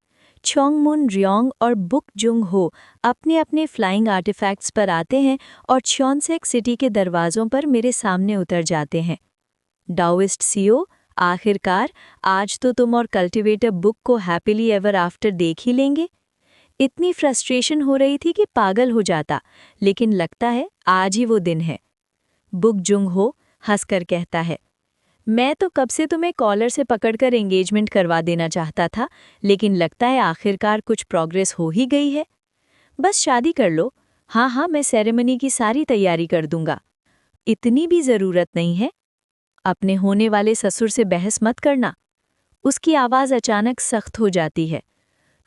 शॉन्गमुन रियोंग और बुक जुंग हो अपने अपने फ्लाइंग आर्टिफैक्ट्स पर आते हैं और चॉनसेक सिटी के दरवाज़ों पर मेरे सामने उतर जाते हैं। डाओइस्ट सीओ, आखिरकार आज तो तुम और कल्टीवेटर बुक को हैप्पीली एवर आफ्टर देख ही लेंगे। इतनी फ्रस्ट्रेशन हो रही थी कि पागल हो जाता, लेकिन लगता है आज ही वो दिन है। बुक जुंग हो हंसकर कहता है, मैं तो कब से तुम्हें कॉलर से पकड़कर एंगेजमेंट करवा देना चाहता था, लेकिन लगता है आखिरकार कुछ प्रोग्रेस हो ही गई है। बस शादी कर लो। हाँ, मैं सेरेमनी की सारी तैयारी कर दूंगा। इतनी भी ज़रूरत नहीं है। अपने होने वाले ससुर से बहस मत करना। उसकी आवाज़ अचानक सख्त हो जाती है।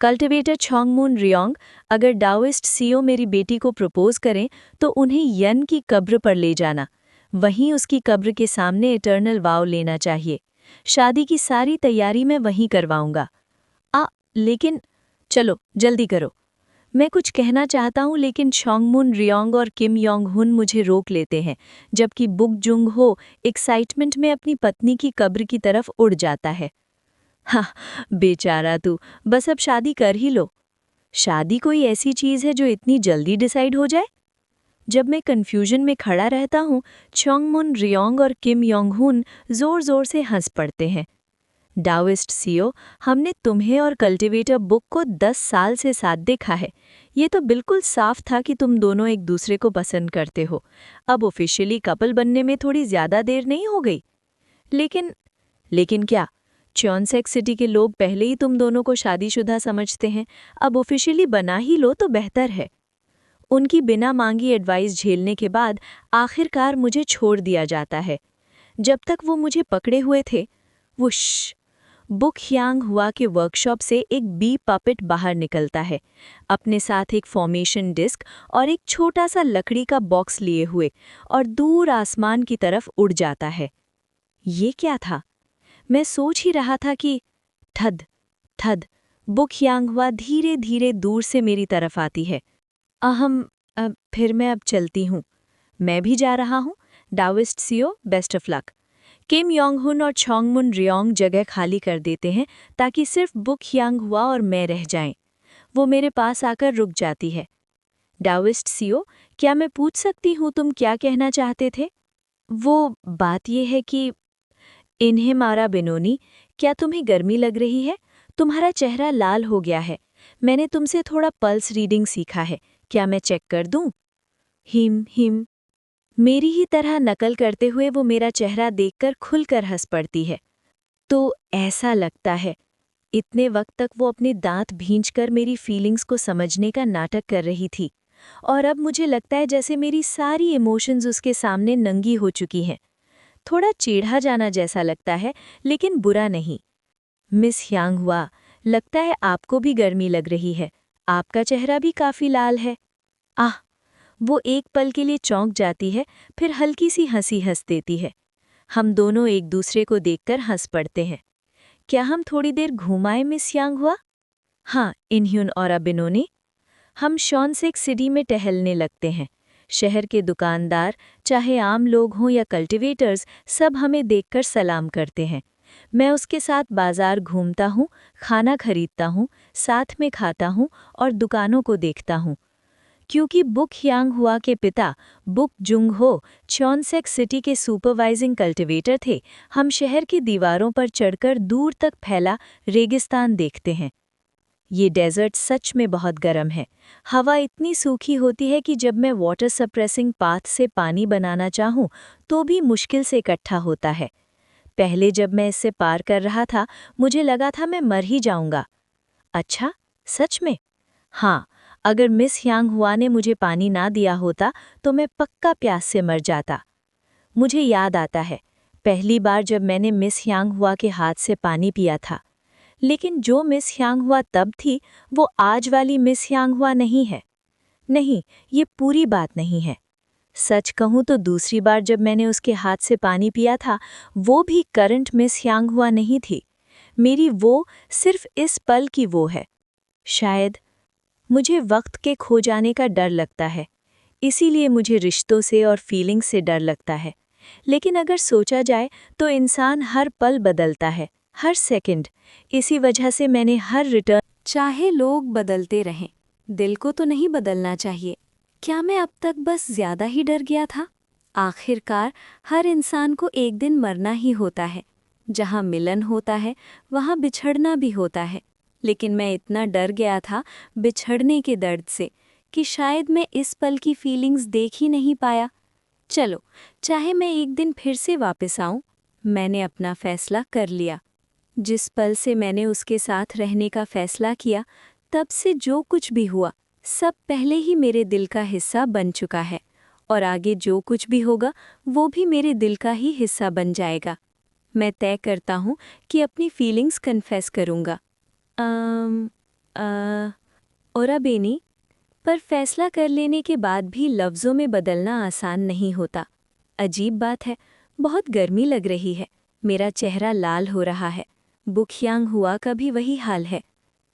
कल्टीवेटर शॉन्गमुन रियोंग, अगर डाओइस्ट सीओ मेरी बेटी को प्रपोज करें तो उन्हें यन की कब्र पर ले जाना। वहीं उसकी कब्र के सामने इटर्नल वाव लेना चाहिए। शादी की सारी तैयारी मैं वहीं करवाऊंगा। लेकिन
चलो जल्दी करो। मैं कुछ कहना चाहता हूँ लेकिन शोंगमुन रियोंग और किम योंग हुन मुझे रोक लेते हैं, जबकि बुक जुंग हो एक्साइटमेंट में अपनी पत्नी की कब्र की तरफ उड़ जाता है। हाँ, बेचारा तू, बस अब शादी कर ही लो। शादी कोई ऐसी चीज़ है जो इतनी जल्दी डिसाइड हो जाए? जब मैं कंफ्यूजन में खड़ा रहता हूँ, चोंगमुन रियोंग और किम योंग हुन जोर-जोर से हंस पड़ते हैं। डाओइस्ट सीओ, हमने तुम्हें और कल्टीवेटर बुक को 10 साल से साथ देखा है। ये तो बिल्कुल साफ था कि तुम दोनों एक दूसरे को पसंद करते हो। अब ऑफिशियली कपल बनने में थोड़ी ज्यादा देर नहीं हो गई? लेकिन क्या? चॉनसेक सिटी के लोग पहले ही तुम दोनों को शादीशुदा समझते हैं। अब ऑफिशियली बना ही लो तो बेहतर है। उनकी बिना मांगी एडवाइस झेलने के बाद आखिरकार मुझे छोड़ दिया जाता है। जब तक वो मुझे पकड़े हुए थे, वुश, बुक ह्यांग हुआ के वर्कशॉप से एक बी पपेट बाहर निकलता है, अपने साथ एक फॉर्मेशन डिस्क और एक छोटा सा लकड़ी का बॉक्स लिए हुए, और दूर आसमान की तरफ उड़ जाता है। ये क्या था? मैं सोच ही रहा था कि ठद ठद बुक ह्यांग हुआ धीरे धीरे दूर से मेरी तरफ आती है। फिर मैं अब चलती हूँ। मैं भी जा रहा हूँ। Daoist Seo, best of luck. Kim Yong Hun और चोंगमुन रियोंग जगह खाली कर देते हैं ताकि सिर्फ बुक ह्यांग हुआ और मैं रह जाएं। वो मेरे पास आकर रुक जाती है। डाओइस्ट सीओ, क्या मैं पूछ सकती हूँ तुम क्या कहना चाहते थे? वो बात ये है कि इन्हें मारा बेनोनी, क्या तुम्हें गर्मी लग रही है? तुम्हारा चेहरा लाल हो गया है। मैंने तुमसे थोड़ा पल्स रीडिंग सीखा है, क्या मैं चेक कर दूं? Him him. मेरी ही तरह नकल करते हुए वो मेरा चेहरा देखकर खुलकर हंस पड़ती है। तो ऐसा लगता है, इतने वक्त तक वो अपने दांत भींचकर मेरी फीलिंग्स को समझने का नाटक कर रही थी, और अब मुझे लगता है जैसे मेरी सारी इमोशंस उसके सामने नंगी हो चुकी हैं। थोड़ा चिढ़ा जाना जैसा लगता है, लेकिन बुरा नहीं। मिस ह्यांग हुआ, लगता है आपको भी गर्मी लग रही है। आपका चेहरा भी काफी लाल है। आह! वो एक पल के लिए चौंक जाती है, फिर हल्की सी हंसी हंस देती है। हम दोनों एक दूसरे को देखकर हंस पड़ते हैं। क्या हम थोड़ी देर घूमाए मिस यांग हुआ? हाँ, इन्ह्यून और अबिनोने। हम शॉनसेक सिटी में टहलने लगते हैं। शहर के दुकानदार, चाहे आम लोग हों या कल्टीवेटर्स, सब हमें देखकर सलाम करते हैं। मैं उसके साथ बाजार घूमता हूँ, खाना खरीदता हूँ, साथ में खाता हूँ और दुकानों को देखता हूँ। क्योंकि बुक ह्यांग हुआ के पिता बुक जुंग हो चॉनसेक सिटी के सुपरवाइजिंग कल्टीवेटर थे, हम शहर की दीवारों पर चढ़कर दूर तक फैला रेगिस्तान देखते हैं। ये डेजर्ट सच में बहुत गर्म है। हवा इतनी सूखी होती है कि जब मैं वाटर सप्रेसिंग पाथ से पानी बनाना चाहूँ तो भी मुश्किल से इकट्ठा होता है। पहले जब मैं इससे पार कर रहा था, मुझे लगा था मैं मर ही जाऊंगा। अच्छा, सच में? हाँ, अगर मिस ह्यांग हुआ ने मुझे पानी ना दिया होता तो मैं पक्का प्यास से मर जाता। मुझे याद आता है, पहली बार जब मैंने मिस ह्यांग हुआ के हाथ से पानी पिया था। लेकिन जो मिस ह्यांग हुआ तब थी, वो आज वाली मिस ह्यांग हुआ नहीं है। नहीं, ये पूरी बात नहीं है। सच कहूँ तो दूसरी बार जब मैंने उसके हाथ से पानी पिया था, वो भी करंट मिस ह्यांग हुआ नहीं थी। मेरी वो सिर्फ इस पल की वो है। शायद मुझे वक्त के खो जाने का डर लगता है, इसीलिए मुझे रिश्तों से और फीलिंग्स से डर लगता है। लेकिन अगर सोचा जाए तो इंसान हर पल बदलता है, हर सेकंड। इसी वजह से मैंने हर रिटर्न।
चाहे लोग बदलते रहें, दिल को तो नहीं बदलना चाहिए। क्या मैं अब तक बस ज्यादा ही डर गया था? आखिरकार हर इंसान को एक दिन मरना ही होता है। जहाँ मिलन होता है, वहाँ बिछड़ना भी होता है। लेकिन मैं इतना डर गया था बिछड़ने के दर्द से कि शायद मैं इस पल की फीलिंग्स देख ही नहीं पाया। चलो, चाहे मैं एक दिन फिर से वापस आऊं, मैंने अपना फैसला कर लिया। जिस पल से मैंने उसके साथ रहने का फैसला किया, तब से जो कुछ भी हुआ, सब पहले ही मेरे दिल का हिस्सा बन चुका है, और आगे जो कुछ भी होगा वो भी मेरे दिल का ही हिस्सा बन जाएगा। मैं तय करता हूँ कि अपनी फीलिंग्स कन्फेस करूँगा। और बेनी, पर फैसला कर लेने के बाद भी लफ्ज़ों में बदलना आसान नहीं होता। अजीब बात है, बहुत गर्मी लग रही है, मेरा चेहरा लाल हो रहा है। बुक ह्यांग हुआ का भी वही हाल है।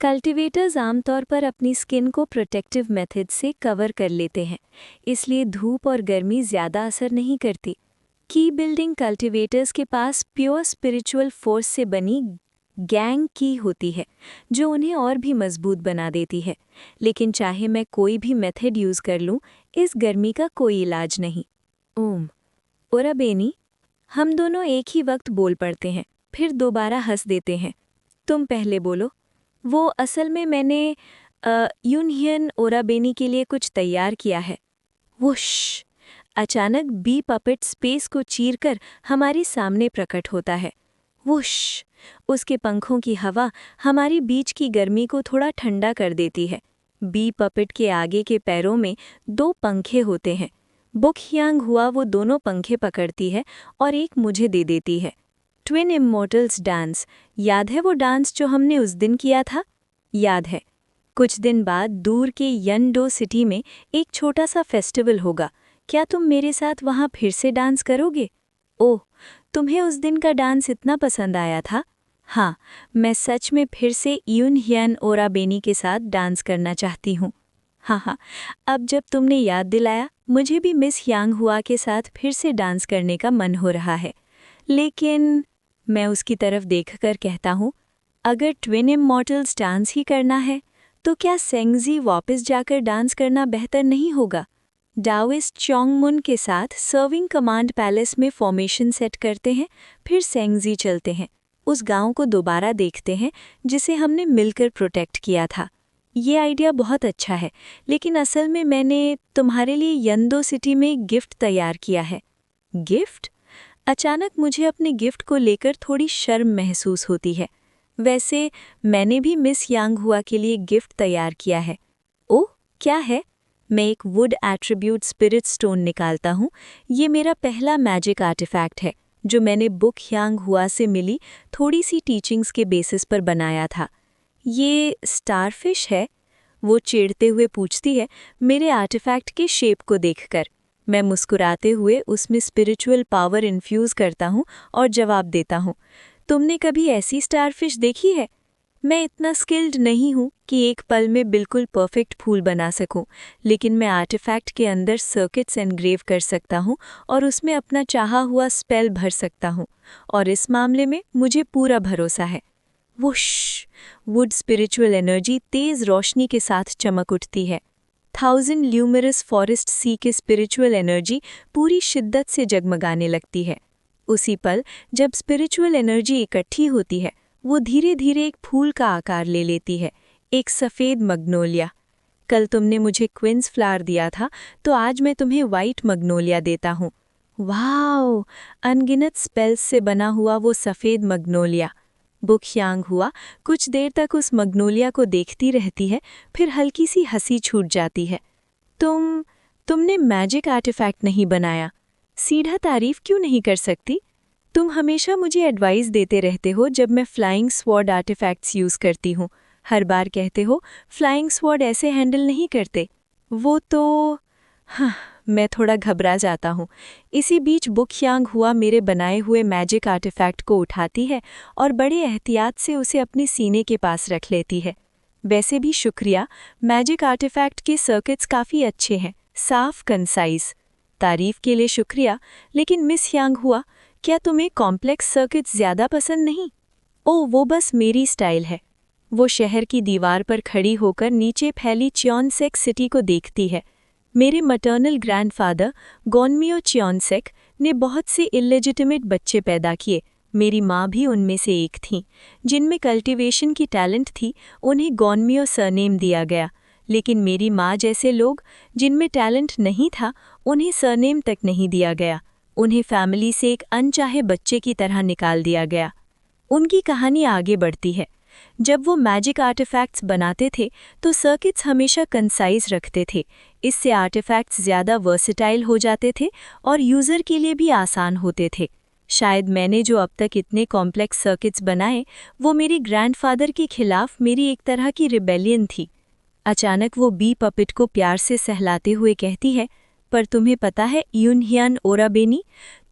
कल्टीवेटर्स आमतौर पर अपनी स्किन को प्रोटेक्टिव मेथड से कवर कर लेते हैं, इसलिए धूप और गर्मी ज़्यादा असर नहीं करती। की बिल्डिंग कल्टीवेटर्स के पास प्योर स्पिरिचुअल फोर्स से बनी गैंग की होती है, जो उन्हें और भी मजबूत बना देती है। लेकिन चाहे मैं कोई भी मेथड यूज़ कर लूँ, इस गर्मी का कोई इलाज नहीं। ओम ओराबेनी। हम दोनों एक ही वक्त बोल पड़ते हैं, फिर दोबारा हंस देते हैं। तुम पहले बोलो। वो असल में मैंने यूनहियन ओराबेनी के लिए कुछ तैयार किया है। वुश! अचानक बी पपेट स्पेस को चीरकर हमारे सामने प्रकट होता है। वुश! उसके पंखों की हवा हमारी बीच की गर्मी को थोड़ा ठंडा कर देती है। बी पपेट के आगे के पैरों में 2 पंखे होते हैं। बुकयांग हुआ वो दोनों पंखे पकड़ती है और एक मुझे दे देती है। ट्विन इमोर्टल्स डांस, याद है वो डांस जो हमने उस दिन किया था? याद है। कुछ दिन बाद दूर के यनडो सिटी में एक छोटा सा फेस्टिवल होगा। क्या तुम मेरे साथ वहाँ फिर से डांस करोगे? ओह, तुम्हें उस दिन का डांस इतना पसंद आया था? हाँ, मैं सच में फिर से यूनहियन ओराबेनी के साथ डांस करना चाहती हूँ। हाँ, अब जब तुमने याद दिलाया, मुझे भी मिस यांग हुआ के साथ फिर से डांस करने का मन हो रहा है। लेकिन मैं उसकी तरफ देखकर कहता हूँ, अगर ट्विन इमॉर्टल्स डांस ही करना है, तो क्या सेंगजी वापस जाकर डांस करना बेहतर नहीं होगा? डाओइस्ट चोंगमुन के साथ सर्विंग कमांड पैलेस में फॉर्मेशन सेट करते हैं, फिर सेंगजी चलते हैं। उस गांव को दोबारा देखते हैं जिसे हमने मिलकर प्रोटेक्ट किया था। ये आइडिया बहुत अच्छा है, लेकिन असल में मैंने तुम्हारे लिए यंदो सिटी में गिफ्ट तैयार किया है। गिफ्ट? अचानक मुझे अपने गिफ्ट को लेकर थोड़ी शर्म महसूस होती है। वैसे मैंने भी मिस यांग हुआ के लिए गिफ्ट तैयार किया है। ओह, क्या है? मैं एक वुड एट्रीब्यूट स्पिरिट स्टोन निकालता हूँ। ये मेरा पहला मैजिक आर्टिफैक्ट है, जो मैंने बुक यांग हुआ से मिली थोड़ी सी टीचिंग्स के बेसिस पर बनाया था। ये स्टारफिश है? वो चिढ़ते हुए पूछती है, मेरे आर्टिफैक्ट के शेप को देखकर। मैं मुस्कुराते हुए उसमें स्पिरिचुअल पावर इन्फ्यूज़ करता हूँ और जवाब देता हूँ, तुमने कभी ऐसी स्टारफिश देखी है? मैं इतना स्किल्ड नहीं हूँ कि एक पल में बिल्कुल परफेक्ट फूल बना सकूं, लेकिन मैं आर्टिफैक्ट के अंदर सर्किट्स एनग्रेव कर सकता हूँ और उसमें अपना चाहा हुआ स्पेल भर सकता हूँ, और इस मामले में मुझे पूरा भरोसा है। वुश! वुड स्पिरिचुअल एनर्जी तेज़ रोशनी के साथ चमक उठती है। 1000 ल्यूमरस फॉरेस्ट सी के स्पिरिचुअल एनर्जी पूरी शिद्दत से जगमगाने लगती है। उसी पल जब स्पिरिचुअल एनर्जी इकट्ठी होती है, वो धीरे धीरे एक फूल का आकार ले लेती है, एक सफ़ेद मग्नोलिया। कल तुमने मुझे क्विंस फ्लावर दिया था, तो आज मैं तुम्हें वाइट मग्नोलिया देता हूँ। वाओ! अनगिनत स्पेल्स से बना हुआ वो सफ़ेद मग्नोलिया। बुकयांग हुआ कुछ देर तक उस मग्नोलिया को देखती रहती है, फिर हल्की सी हंसी छूट जाती है। तुमने मैजिक आर्टिफैक्ट नहीं बनाया, सीधा तारीफ क्यों नहीं कर सकती? तुम हमेशा मुझे एडवाइस देते रहते हो जब मैं फ्लाइंग स्वॉर्ड आर्टिफैक्ट्स यूज़ करती हूँ। हर बार कहते हो, फ्लाइंग स्वॉर्ड ऐसे हैंडल नहीं करते। वो तो हाँ, मैं थोड़ा घबरा जाता हूँ। इसी बीच बुकयांग हुआ मेरे बनाए हुए मैजिक आर्टिफैक्ट को उठाती है और बड़े एहतियात से उसे अपने सीने के पास रख लेती है। वैसे भी शुक्रिया, मैजिक आर्टिफैक्ट के सर्किट्स काफ़ी अच्छे हैं, साफ कंसाइज। तारीफ के लिए शुक्रिया, लेकिन मिस यांग हुआ, क्या तुम्हें कॉम्प्लेक्स सर्किट्स ज़्यादा पसंद नहीं? ओह, वो बस मेरी स्टाइल है। वो शहर की दीवार पर खड़ी होकर नीचे फैली च्योनसेक सिटी को देखती है। मेरे मटर्नल ग्रैंडफादर गोनमियो च्योनसेक ने बहुत से इलेजिटिमेट बच्चे पैदा किए। मेरी माँ भी उनमें से एक थी। जिनमें कल्टीवेशन की टैलेंट थी, उन्हें गोनमियो सरनेम दिया गया। लेकिन मेरी माँ जैसे लोग, जिनमें टैलेंट नहीं था, उन्हें सरनेम तक नहीं दिया गया। उन्हें फैमिली से एक अनचाहे बच्चे की तरह निकाल दिया गया। उनकी कहानी आगे बढ़ती है। जब वो मैजिक आर्टिफैक्ट्स बनाते थे, तो सर्किट्स हमेशा कंसाइज रखते थे। इससे आर्टिफैक्ट्स ज़्यादा वर्सेटाइल हो जाते थे और यूज़र के लिए भी आसान होते थे। शायद मैंने जो अब तक इतने कॉम्प्लेक्स सर्किट्स बनाए, वो मेरे ग्रैंडफादर के खिलाफ मेरी एक तरह की रिबेलियन थी। अचानक वो बी पपेट को प्यार से सहलाते हुए कहती है, पर तुम्हें पता है यूनहियान ओराबेनी,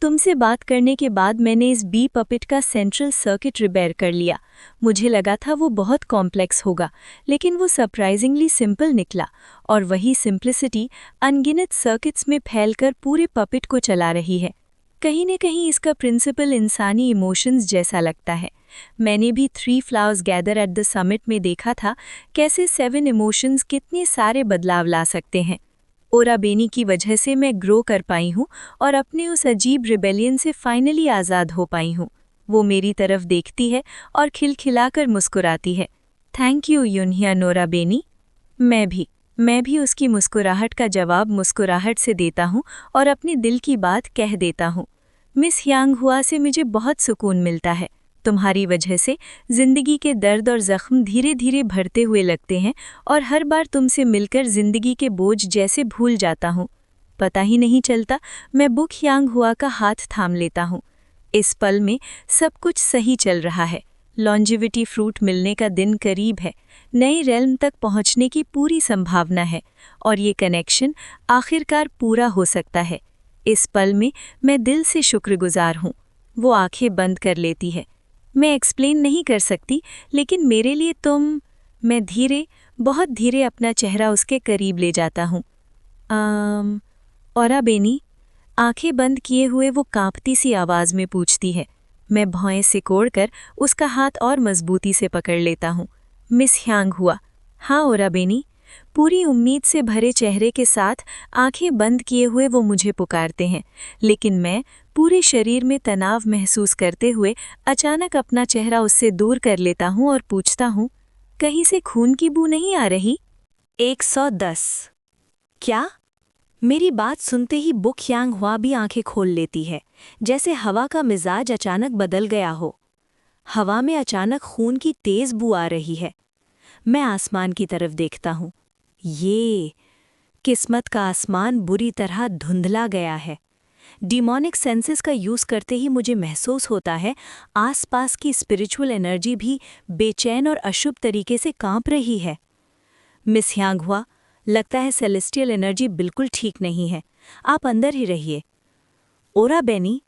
तुमसे बात करने के बाद मैंने इस बी पपेट का सेंट्रल सर्किट रिपेयर कर लिया। मुझे लगा था वो बहुत कॉम्प्लेक्स होगा, लेकिन वो सरप्राइजिंगली सिंपल निकला, और वही सिंप्लिसिटी अनगिनत सर्किट्स में फैलकर पूरे पपेट को चला रही है। कहीं न कहीं इसका प्रिंसिपल इंसानी इमोशंस जैसा लगता है। मैंने भी 3 flowers gather at the summit में देखा था कैसे 7 इमोशंस कितने सारे बदलाव ला सकते हैं। ओराबेनी की वजह से मैं ग्रो कर पाई हूँ और अपने उस अजीब रिबेलियन से फाइनली आज़ाद हो पाई हूँ। वो मेरी तरफ देखती है और खिलखिलाकर मुस्कुराती है। थैंक यू यूनहियान ओराबेनी। मैं भी उसकी मुस्कुराहट का जवाब मुस्कुराहट से देता हूँ और अपने दिल की बात कह देता हूँ। मिस यांग हुआ से मुझे बहुत सुकून मिलता है। तुम्हारी वजह से जिंदगी के दर्द और जख्म धीरे धीरे भरते हुए लगते हैं और हर बार तुमसे मिलकर जिंदगी के बोझ जैसे भूल जाता हूँ। पता ही नहीं चलता, मैं बुक यांग हुआ का हाथ थाम लेता हूँ। इस पल में सब कुछ सही चल रहा है। लॉन्जिविटी फ्रूट मिलने का दिन करीब है, नए रेल्म तक पहुंचने की पूरी संभावना है और ये कनेक्शन आखिरकार पूरा हो सकता है। इस पल में मैं दिल से शुक्रगुजार हूँ। वो आंखें बंद कर लेती है। मैं एक्सप्लेन नहीं कर सकती, लेकिन मेरे लिए मैं धीरे, बहुत धीरे अपना चेहरा उसके करीब ले जाता हूँ। ओराबेनी, आंखें बंद किए हुए वो कांपती सी आवाज़ में पूछती है। मैं भौएं सिकोड़कर उसका हाथ और मजबूती से पकड़ लेता हूँ। मिस यांग हुआ। हाँ ओराबेनी। पूरी उम्मीद से भरे चेहरे के साथ आंखें बंद किए हुए वो मुझे पुकारते हैं, लेकिन मैं पूरे शरीर में तनाव महसूस करते हुए अचानक अपना चेहरा उससे दूर कर लेता हूँ और पूछता हूँ, कहीं से खून की बू नहीं आ रही?
110। क्या? मेरी बात सुनते ही बुक यांग हुआ भी आंखें खोल लेती है, जैसे हवा का मिजाज अचानक बदल गया हो। हवा में अचानक खून की तेज बू आ रही है। मैं आसमान की तरफ देखता हूँ। ये किस्मत का आसमान बुरी तरह धुंधला गया है। डिमोनिक सेंसेस का यूज़ करते ही मुझे महसूस होता है आसपास की स्पिरिचुअल एनर्जी भी बेचैन और अशुभ तरीके से कांप रही है। मिस यांग हुआ, लगता है सेलेस्टियल एनर्जी बिल्कुल ठीक नहीं है। आप अंदर ही रहिए। ओराबेनी,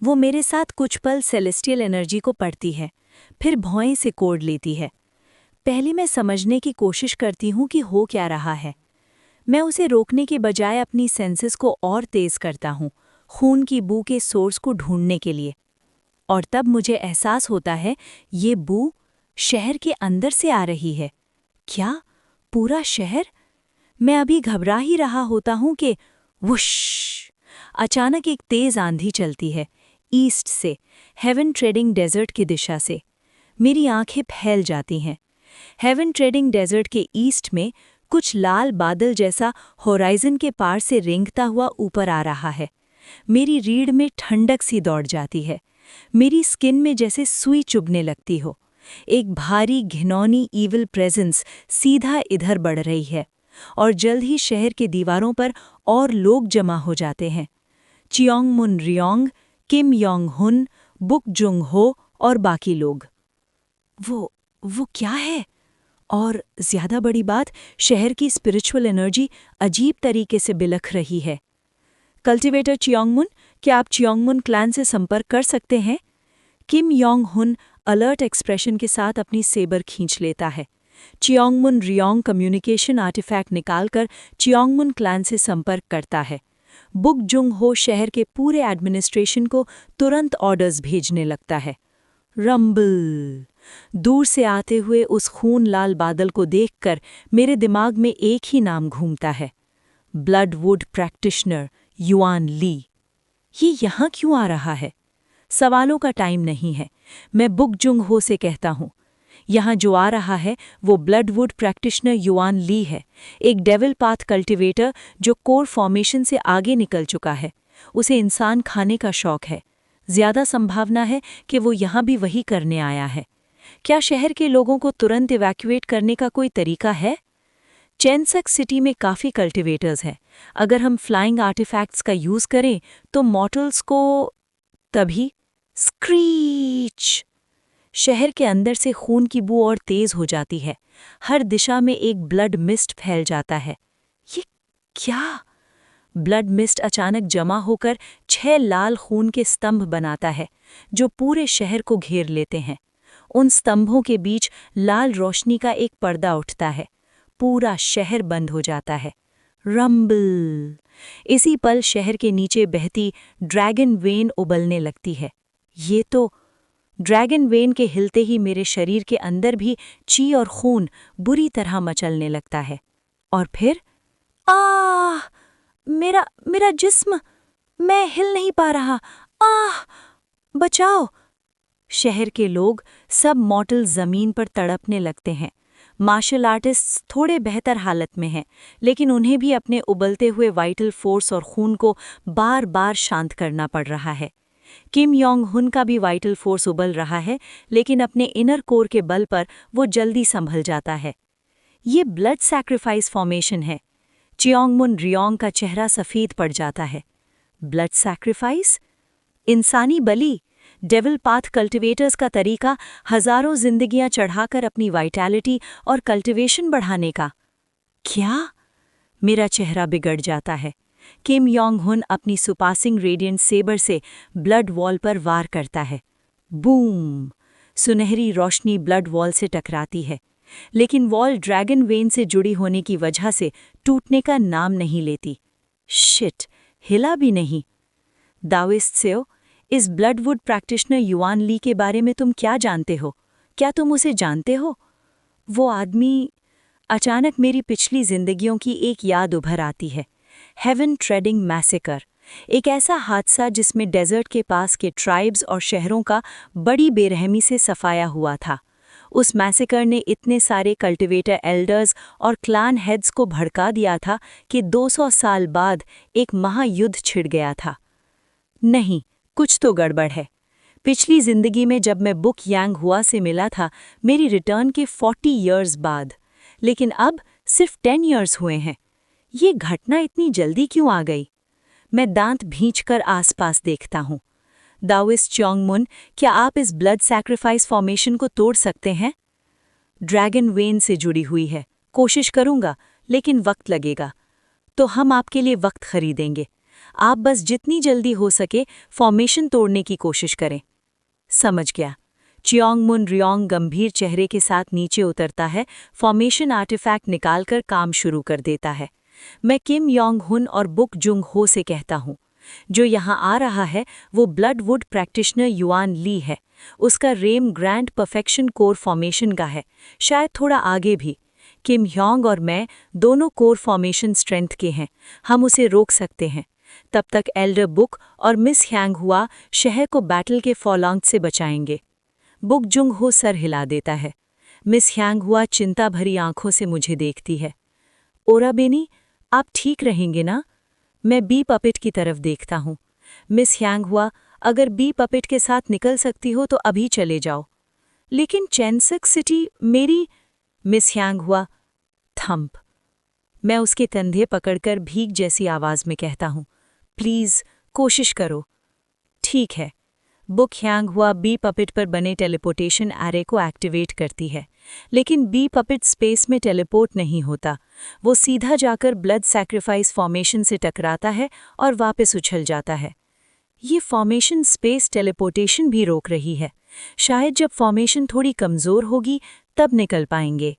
वो मेरे साथ कुछ पल सेलेस्टियल एनर्जी को पढ़ती है, फिर भौएं से कोड लेती है। पहले मैं समझने की कोशिश करती हूँ कि हो क्या रहा है। मैं उसे रोकने के बजाय अपनी सेंसेस को और तेज करता हूँ, खून की बू के सोर्स को ढूंढने के लिए। और तब मुझे एहसास होता है ये बू शहर के अंदर से आ रही है। क्या पूरा शहर? मैं अभी घबरा ही रहा होता हूँ कि वुश! अचानक एक तेज आंधी चलती है, ईस्ट से, हेवन ट्रेडिंग डेजर्ट की दिशा से। मेरी आंखें फैल जाती हैं। हेवन ट्रेडिंग डेजर्ट के ईस्ट में कुछ लाल बादल जैसा होराइजन के पार से रेंगता हुआ ऊपर आ रहा है। मेरी रीढ़ में ठंडक सी दौड़ जाती है। मेरी स्किन में जैसे सुई चुभने लगती हो। एक भारी घिनौनी ईविल प्रेजेंस सीधा इधर बढ़ रही है और जल्द ही शहर के दीवारों पर और लोग जमा हो जाते हैं। चियोंगमुन रियोंग, किम योंग हुन, बुक जुंग हो और बाकी लोग। वो क्या है? और ज्यादा बड़ी बात, शहर की स्पिरिचुअल एनर्जी अजीब तरीके से बिलख रही है। कल्टीवेटर चियोंगमुन, क्या आप चियोंगमुन क्लैन से संपर्क कर सकते हैं? किम योंग हुन अलर्ट एक्सप्रेशन के साथ अपनी सेबर खींच लेता है। चियोंगमुन रियोंग कम्युनिकेशन आर्टिफैक्ट निकालकर चियोंगमुन क्लैन से संपर्क करता है। बुक जुंग हो शहर के पूरे एडमिनिस्ट्रेशन को तुरंत ऑर्डर्स भेजने लगता है। रंबल! दूर से आते हुए उस खून लाल बादल को देखकर मेरे दिमाग में एक ही नाम घूमता है, ब्लडवुड प्रैक्टिशनर युआन ली। ये यहाँ क्यों आ रहा है? सवालों का टाइम नहीं है। मैं बुक जुंग हो से कहता हूँ, यहाँ जो आ रहा है वो ब्लडवुड प्रैक्टिशनर युआन ली है, एक डेविल पाथ कल्टिवेटर जो कोर फॉर्मेशन से आगे निकल चुका है। उसे इंसान खाने का शौक है। ज्यादा संभावना है कि वो यहाँ भी वही करने आया है। क्या शहर के लोगों को तुरंत इवैक्यूएट करने का कोई तरीका है? चेनसक सिटी में काफ़ी कल्टिवेटर्स हैं। अगर हम फ्लाइंग आर्टिफैक्ट्स का यूज़ करें तो मॉर्टल्स को तभी स्क्रीच! शहर के अंदर से खून की बू और तेज हो जाती है। हर दिशा में एक ब्लड मिस्ट फैल जाता है। ये क्या? ब्लड मिस्ट अचानक जमा होकर 6 लाल खून के स्तंभ बनाता है जो पूरे शहर को घेर लेते हैं। उन स्तंभों के बीच लाल रोशनी का एक पर्दा उठता है। पूरा शहर बंद हो जाता है। रंबल। इसी पल शहर के नीचे बहती ड्रैगन वेन उबलने लगती है। ये तो ड्रैगन वेन के हिलते ही मेरे शरीर के अंदर भी ची और खून बुरी तरह मचलने लगता है। और फिर आह! मेरा जिस्म, मैं हिल नहीं पा रहा। आह! बचाओ! शहर के लोग सब मॉर्टल जमीन पर तड़पने लगते हैं। मार्शल आर्टिस्ट्स थोड़े बेहतर हालत में हैं, लेकिन उन्हें भी अपने उबलते हुए वाइटल फोर्स और खून को बार बार शांत करना पड़ रहा है। किम योंग हुन का भी वाइटल फोर्स उबल रहा है, लेकिन अपने इनर कोर के बल पर वो जल्दी संभल जाता है। ये ब्लड सैक्रिफाइस फॉर्मेशन है। चियोंगमुन रियोंग का चेहरा सफ़ेद पड़ जाता है। Blood sacrifice? इंसानी बलि? डेविल पाथ कल्टिवेटर्स का तरीका हजारों जिंदगियां चढ़ाकर अपनी वाइटैलिटी और कल्टिवेशन बढ़ाने का। क्या? मेरा चेहरा बिगड़ जाता है। किम योंग हुन अपनी सुपासिंग रेडिएंट सेबर से ब्लड वॉल पर वार करता है। बूम! सुनहरी रोशनी ब्लड वॉल से टकराती है, लेकिन वॉल ड्रैगन वेन से जुड़ी होने की वजह से टूटने का नाम नहीं लेती। शिट! हिला भी नहीं। दाओइस्ट सेओ, इस ब्लडवुड प्रैक्टिशनर युआन ली के बारे में तुम क्या जानते हो? क्या तुम उसे जानते हो? वो आदमी... अचानक मेरी पिछली जिंदगियों की एक याद उभर आती है। हेवन ट्रेडिंग मैसेकर, एक ऐसा हादसा जिसमें डेजर्ट के पास के ट्राइब्स और शहरों का बड़ी बेरहमी से सफाया हुआ था। उस मैसेकर ने इतने सारे कल्टिवेटर एल्डर्स और क्लान हेड्स को भड़का दिया था कि 200 साल बाद एक महायुद्ध छिड़ गया था। नहीं, कुछ तो गड़बड़ है। पिछली जिंदगी में जब मैं बुक यांग हुआ से मिला था, मेरी रिटर्न के 40 इयर्स बाद, लेकिन अब सिर्फ 10 इयर्स हुए हैं। ये घटना इतनी जल्दी क्यों आ गई? मैं दांत भींचकर आसपास देखता हूँ। दाओइस्ट चियोंगमुन, क्या आप इस ब्लड सैक्रिफाइस फॉर्मेशन को तोड़ सकते हैं? ड्रैगन वेन से जुड़ी हुई है। कोशिश करूंगा, लेकिन वक्त लगेगा। तो हम आपके लिए वक्त खरीदेंगे। आप बस जितनी जल्दी हो सके फॉर्मेशन तोड़ने की कोशिश करें। समझ गया। चियोंगमुन रियोंग गंभीर चेहरे के साथ नीचे उतरता है, फॉर्मेशन आर्टिफैक्ट निकालकर काम शुरू कर देता है। मैं किम योंग हुन और बुक जुंग हो से कहता हूँ, जो यहाँ आ रहा है वो ब्लडवुड प्रैक्टिशनर युआन ली है। उसका realm grand perfection core formation का है, शायद थोड़ा आगे भी। किम योंग और मैं दोनों कोर फॉर्मेशन स्ट्रेंथ के हैं, हम उसे रोक सकते हैं। तब तक एल्डर बुक और मिस ह्यांग हुआ शहर को बैटल के फॉलोंग से बचाएंगे। बुक जुंग हो सर हिला देता है। मिस ह्यांग हुआ चिंता भरी आंखों से मुझे देखती है। ओराबेनी, आप ठीक रहेंगे ना? मैं बी पपेट की तरफ देखता हूँ। मिस ह्यांग हुआ, अगर बी पपेट के साथ निकल सकती हो तो अभी चले जाओ। लेकिन चैनसक सिटी मेरी... मिस ह्यांग हुआ, थंप। मैं उसके कंधे पकड़कर भीख जैसी आवाज में कहता हूँ, प्लीज कोशिश करो। ठीक है। बुक ह्यांग हुआ बी पपेट पर बने टेलीपोर्टेशन एरे को एक्टिवेट करती है, लेकिन बी पपेट स्पेस में टेलीपोर्ट नहीं होता। वो सीधा जाकर ब्लड सैक्रिफाइस फॉर्मेशन से टकराता है और वापस उछल जाता है। ये फॉर्मेशन स्पेस टेलीपोर्टेशन भी रोक रही है। शायद जब फॉर्मेशन थोड़ी कमज़ोर होगी तब निकल पाएंगे।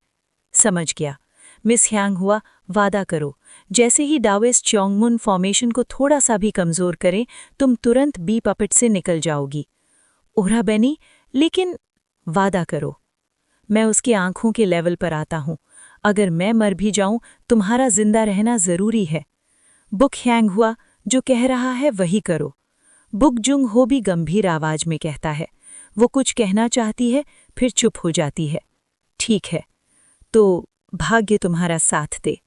समझ गया। मिस ह्यांग हुआ, वादा करो, जैसे ही दाओइस्ट चियोंगमुन फॉर्मेशन को थोड़ा सा भी कमज़ोर करें, तुम तुरंत बी पपेट से निकल जाओगी। ओराबेनी, लेकिन... वादा करो। मैं उसकी आंखों के लेवल पर आता हूँ। अगर मैं मर भी जाऊं, तुम्हारा जिंदा रहना ज़रूरी है। बुक ह्यांग हुआ, जो कह रहा है वही करो। बुक जुंग हो भी गंभीर आवाज में कहता है। वो कुछ कहना चाहती है, फिर चुप हो जाती है। ठीक है, तो भाग्य तुम्हारा साथ दे।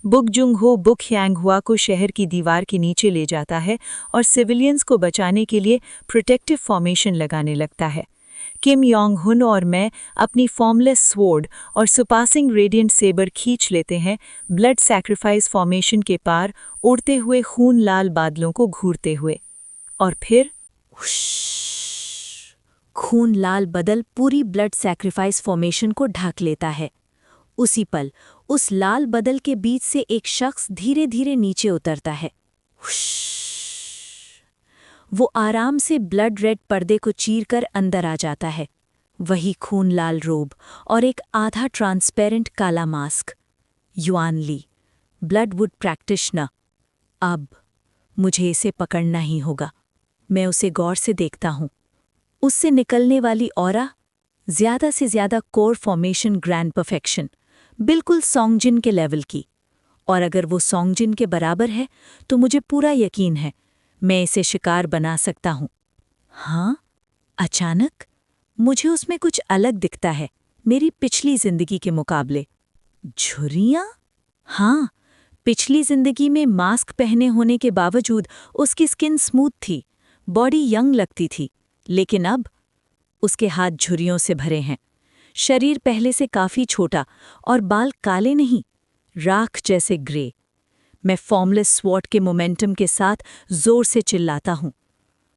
बुक जुंग हो बुक ह्यांग हुआ को शहर की दीवार के नीचे ले जाता है और सिविलियंस को बचाने के लिए प्रोटेक्टिव फॉर्मेशन लगाने लगता है। किम योंग हुन और मैं अपनी फॉर्मलेस स्वॉर्ड और सुपासिंग रेडिएंट सेबर खींच लेते हैं, ब्लड सैक्रिफाइस फॉर्मेशन के पार उड़ते हुए खून लाल बादलों को घूरते हुए। और फिर
खून लाल बदल पूरी ब्लड सैक्रिफाइस फॉर्मेशन को ढक लेता है। उसी पल उस लाल बदल के बीच से एक शख्स धीरे धीरे नीचे उतरता है। वो आराम से ब्लड रेड पर्दे को चीरकर अंदर आ जाता है। वही खून लाल रोब और एक आधा ट्रांसपेरेंट काला मास्क। युआन ली, ब्लडवुड प्रैक्टिशनर। अब मुझे इसे पकड़ना ही होगा। मैं उसे गौर से देखता हूँ। उससे निकलने वाली ऑरा ज्यादा से ज्यादा कोर फॉर्मेशन ग्रैंड परफेक्शन, बिल्कुल सोंगजिन के लेवल की। और अगर वो सोंगजिन के बराबर है तो मुझे पूरा यकीन है मैं इसे शिकार बना सकता हूँ। हाँ, अचानक मुझे उसमें कुछ अलग दिखता है मेरी पिछली जिंदगी के मुकाबले। झुर्रियाँ? हाँ, पिछली जिंदगी में मास्क पहने होने के बावजूद उसकी स्किन स्मूथ थी, बॉडी यंग लगती थी, लेकिन अब उसके हाथ झुर्रियों से भरे हैं। शरीर पहले से काफी छोटा और बाल काले नहीं, राख जैसे ग्रे। मैं फॉर्मलेस स्वॉट के मोमेंटम के साथ जोर से चिल्लाता हूं,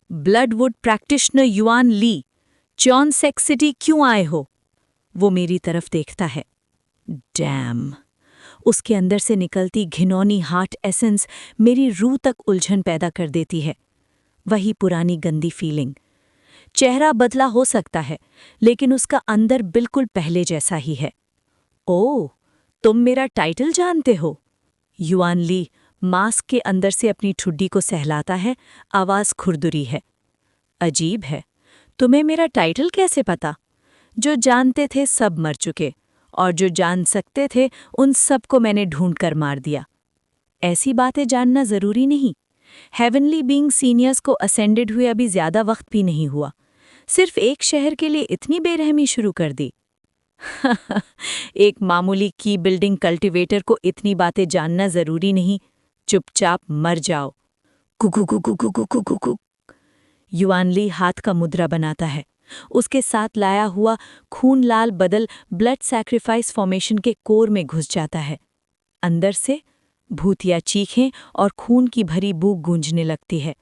ब्लडवुड प्रैक्टिशनर युआन ली, चॉन सेक्स सिटी क्यों आए हो? वो मेरी तरफ देखता है। डैम! उसके अंदर से निकलती घिनौनी हार्ट एसेंस मेरी रूह तक उलझन पैदा कर देती है। वही पुरानी गंदी फीलिंग। चेहरा बदला हो सकता है, लेकिन उसका अंदर बिल्कुल पहले जैसा ही है। ओह, तुम मेरा टाइटल जानते हो? युआन ली मास्क के अंदर से अपनी ठुड्डी को सहलाता है, आवाज खुरदुरी है। अजीब है, तुम्हें मेरा टाइटल कैसे पता? जो जानते थे सब मर चुके, और जो जान सकते थे उन सबको मैंने ढूंढ कर मार दिया। ऐसी बातें जानना जरूरी नहीं। हेवनली बीइंग सीनियर्स को असेंडेड हुए अभी ज्यादा वक्त भी नहीं हुआ, सिर्फ एक शहर के लिए इतनी बेरहमी शुरू कर दी। एक मामूली की बिल्डिंग कल्टीवेटर को इतनी बातें जानना जरूरी नहीं। चुपचाप मर जाओ। कुकु। युआन ली हाथ का मुद्रा बनाता है। उसके साथ लाया हुआ खून लाल बदल ब्लड सैक्रिफाइस फॉर्मेशन के कोर में घुस जाता है। अंदर से भूतिया चीखें और खून की भरी बूक गूंजने लगती है।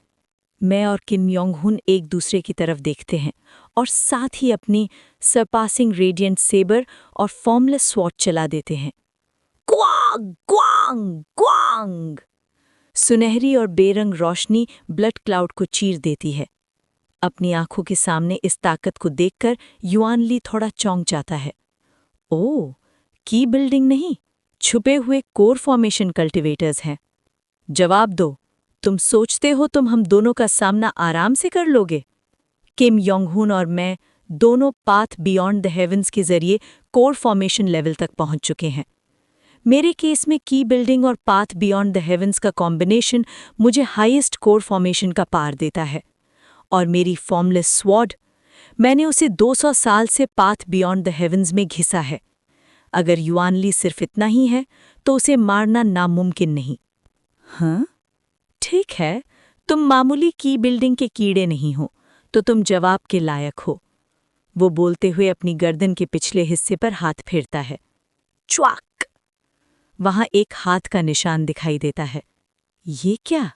मैं और किम योंग हुन एक दूसरे की तरफ देखते हैं और साथ ही अपनी सरपासिंग रेडिएंट सेबर और फॉर्मलेस स्वॉट चला देते हैं। क्वांग क्वांग क्वांग! सुनहरी और बेरंग रोशनी ब्लड क्लाउड को चीर देती है। अपनी आंखों के सामने इस ताकत को देखकर युआन ली थोड़ा चौंक जाता है। ओह, की बिल्डिंग नहीं, छुपे हुए कोर फॉर्मेशन कल्टीवेटर्स हैं। जवाब दो, तुम सोचते हो तुम हम दोनों का सामना आराम से कर लोगे? किम योंग हुन और मैं दोनों पाथ बियॉन्ड द हेवंस के जरिए कोर फॉर्मेशन लेवल तक पहुंच चुके हैं। मेरे केस में की बिल्डिंग और पाथ बियॉन्ड द हेवंस का कॉम्बिनेशन मुझे हाईएस्ट कोर फॉर्मेशन का पार देता है। और मेरी फॉर्मलेस स्वॉर्ड, मैंने उसे 200 साल से पाथ बियॉन्ड द हेवंस में घिसा है। अगर युआन ली सिर्फ इतना ही है तो उसे मारना नामुमकिन नहीं। हाँ, ठीक है, तुम मामूली की बिल्डिंग के कीड़े नहीं हो, तो तुम जवाब के लायक हो। वो बोलते हुए अपनी गर्दन के पिछले हिस्से पर हाथ फेरता है। च्वाक! वहां एक हाथ का निशान दिखाई देता है। ये क्या?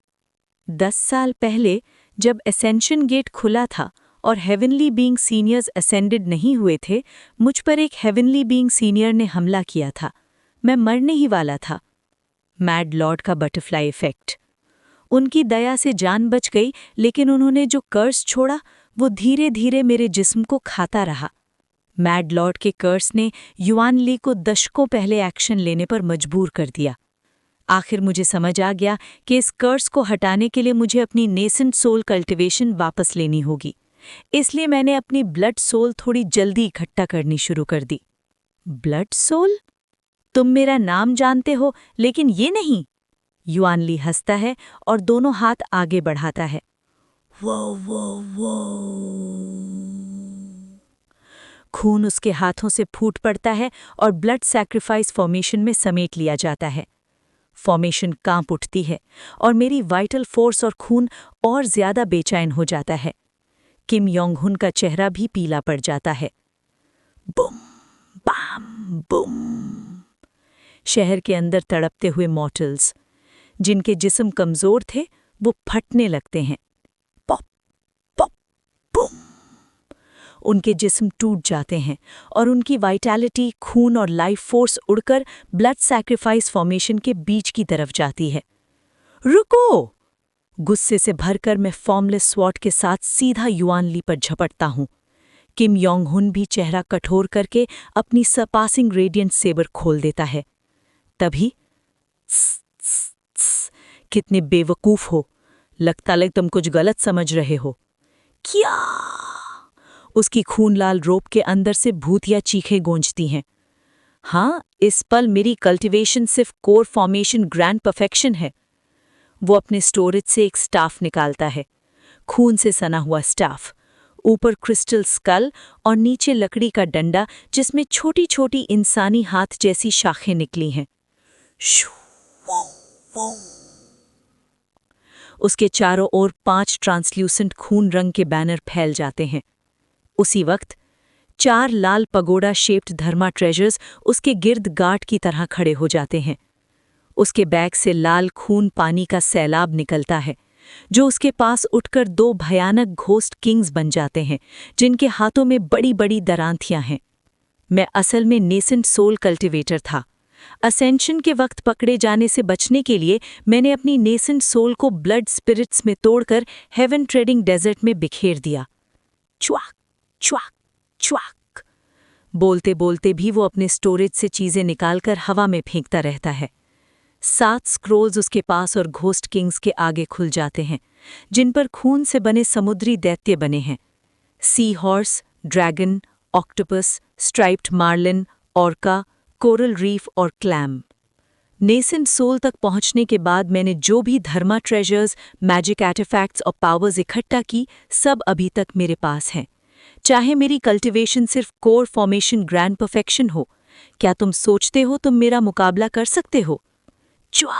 10 साल पहले जब एसेंशन गेट खुला था और हेवनली बीइंग सीनियर्स असेंडेड नहीं हुए थे, मुझ पर एक हेवनली बीइंग सीनियर ने हमला किया था। मैं मरने ही वाला था। मैड लॉर्ड का बटरफ्लाई इफेक्ट। उनकी दया से जान बच गई, लेकिन उन्होंने जो कर्स छोड़ा वो धीरे धीरे मेरे जिस्म को खाता रहा। मैड लॉर्ड के कर्स ने युआन ली को दशकों पहले एक्शन लेने पर मजबूर कर दिया। आखिर मुझे समझ आ गया कि इस कर्स को हटाने के लिए मुझे अपनी नेसेंट सोल कल्टीवेशन वापस लेनी होगी। इसलिए मैंने अपनी ब्लड सोल थोड़ी जल्दी इकट्ठा करनी शुरू कर दी। Blood soul? तुम मेरा नाम जानते हो, लेकिन ये नहीं। युआन ली हंसता है और दोनों हाथ आगे बढ़ाता है। वो खून उसके हाथों से फूट पड़ता है और ब्लड सैक्रिफाइस फॉर्मेशन में समेट लिया जाता है। फॉर्मेशन कांप उठती है और मेरी वाइटल फोर्स और खून और ज्यादा बेचैन हो जाता है। किम योंग हुन का चेहरा भी पीला पड़ जाता है। बुम बाम बुम! शहर के अंदर तड़पते हुए मॉर्टल्स, जिनके जिस्म कमजोर थे, वो फटने लगते हैं। Pop pop Bum! उनके जिस्म टूट जाते हैं और उनकी वाइटैलिटी, खून और लाइफ फोर्स उड़कर ब्लड सैक्रिफाइस फॉर्मेशन के बीच की तरफ जाती है। रुको!
गुस्से से भरकर मैं फॉर्मलेस स्वॉर्ड के साथ सीधा युआन ली पर झपटता हूं। किम योंग हुन भी चेहरा कठोर करके अपनी सरपासिंग रेडियंट सेबर खोल देता है। तभी कितने बेवकूफ हो, लगता है तुम कुछ गलत समझ रहे हो। क्या? उसकी खूनलाल रोप के अंदर से भूतिया चीखें गूंजती हैं। हाँ, इस पल मेरी कल्टीवेशन सिर्फ कोर फॉर्मेशन ग्रैंड परफेक्शन है। वो अपने स्टोरेज से एक स्टाफ निकालता है, खून से सना हुआ स्टाफ, ऊपर क्रिस्टल स्कल और नीचे लकड़ी का डंडा जिसमें छोटी छोटी इंसानी हाथ जैसी शाखें निकली हैं। उसके चारों ओर 5 ट्रांसल्यूसेंट खून रंग के बैनर फैल जाते हैं। उसी वक्त 4 लाल पगोडा शेप्ड धर्मा ट्रेजर्स उसके गिर्द गार्ड की तरह खड़े हो जाते हैं। उसके बैग से लाल खून पानी का सैलाब निकलता है, जो उसके पास उठकर 2 भयानक घोस्ट किंग्स बन जाते हैं, जिनके हाथों में बड़ी बड़ी दरांतियां हैं। मैं असल में नेसेंट सोल कल्टिवेटर था। असेंशन के वक्त पकड़े जाने से बचने के लिए मैंने अपनी नेसेंट सोल को ब्लड स्पिरिट्स में तोड़कर हेवन ट्रेडिंग डेजर्ट में बिखेर दिया। च्वाक च्वाक च्वाक बोलते बोलते भी वो अपने स्टोरेज से चीजें निकालकर हवा में फेंकता रहता है। 7 स्क्रोल्स उसके पास और घोस्ट किंग्स के आगे खुल जाते हैं, जिन पर खून से बने समुद्री दैत्य बने हैं। Sea horse, dragon, octopus, striped marlin, orca, coral reef और क्लैम। नेसेंट सोल तक पहुंचने के बाद मैंने जो भी धर्मा ट्रेजर्स, मैजिक आर्टिफैक्ट्स और पावर्स इकट्ठा की, सब अभी तक मेरे पास हैं। चाहे मेरी कल्टीवेशन सिर्फ कोर फॉर्मेशन ग्रैंड परफेक्शन हो, क्या तुम सोचते हो तुम मेरा मुकाबला कर सकते हो? च्वा!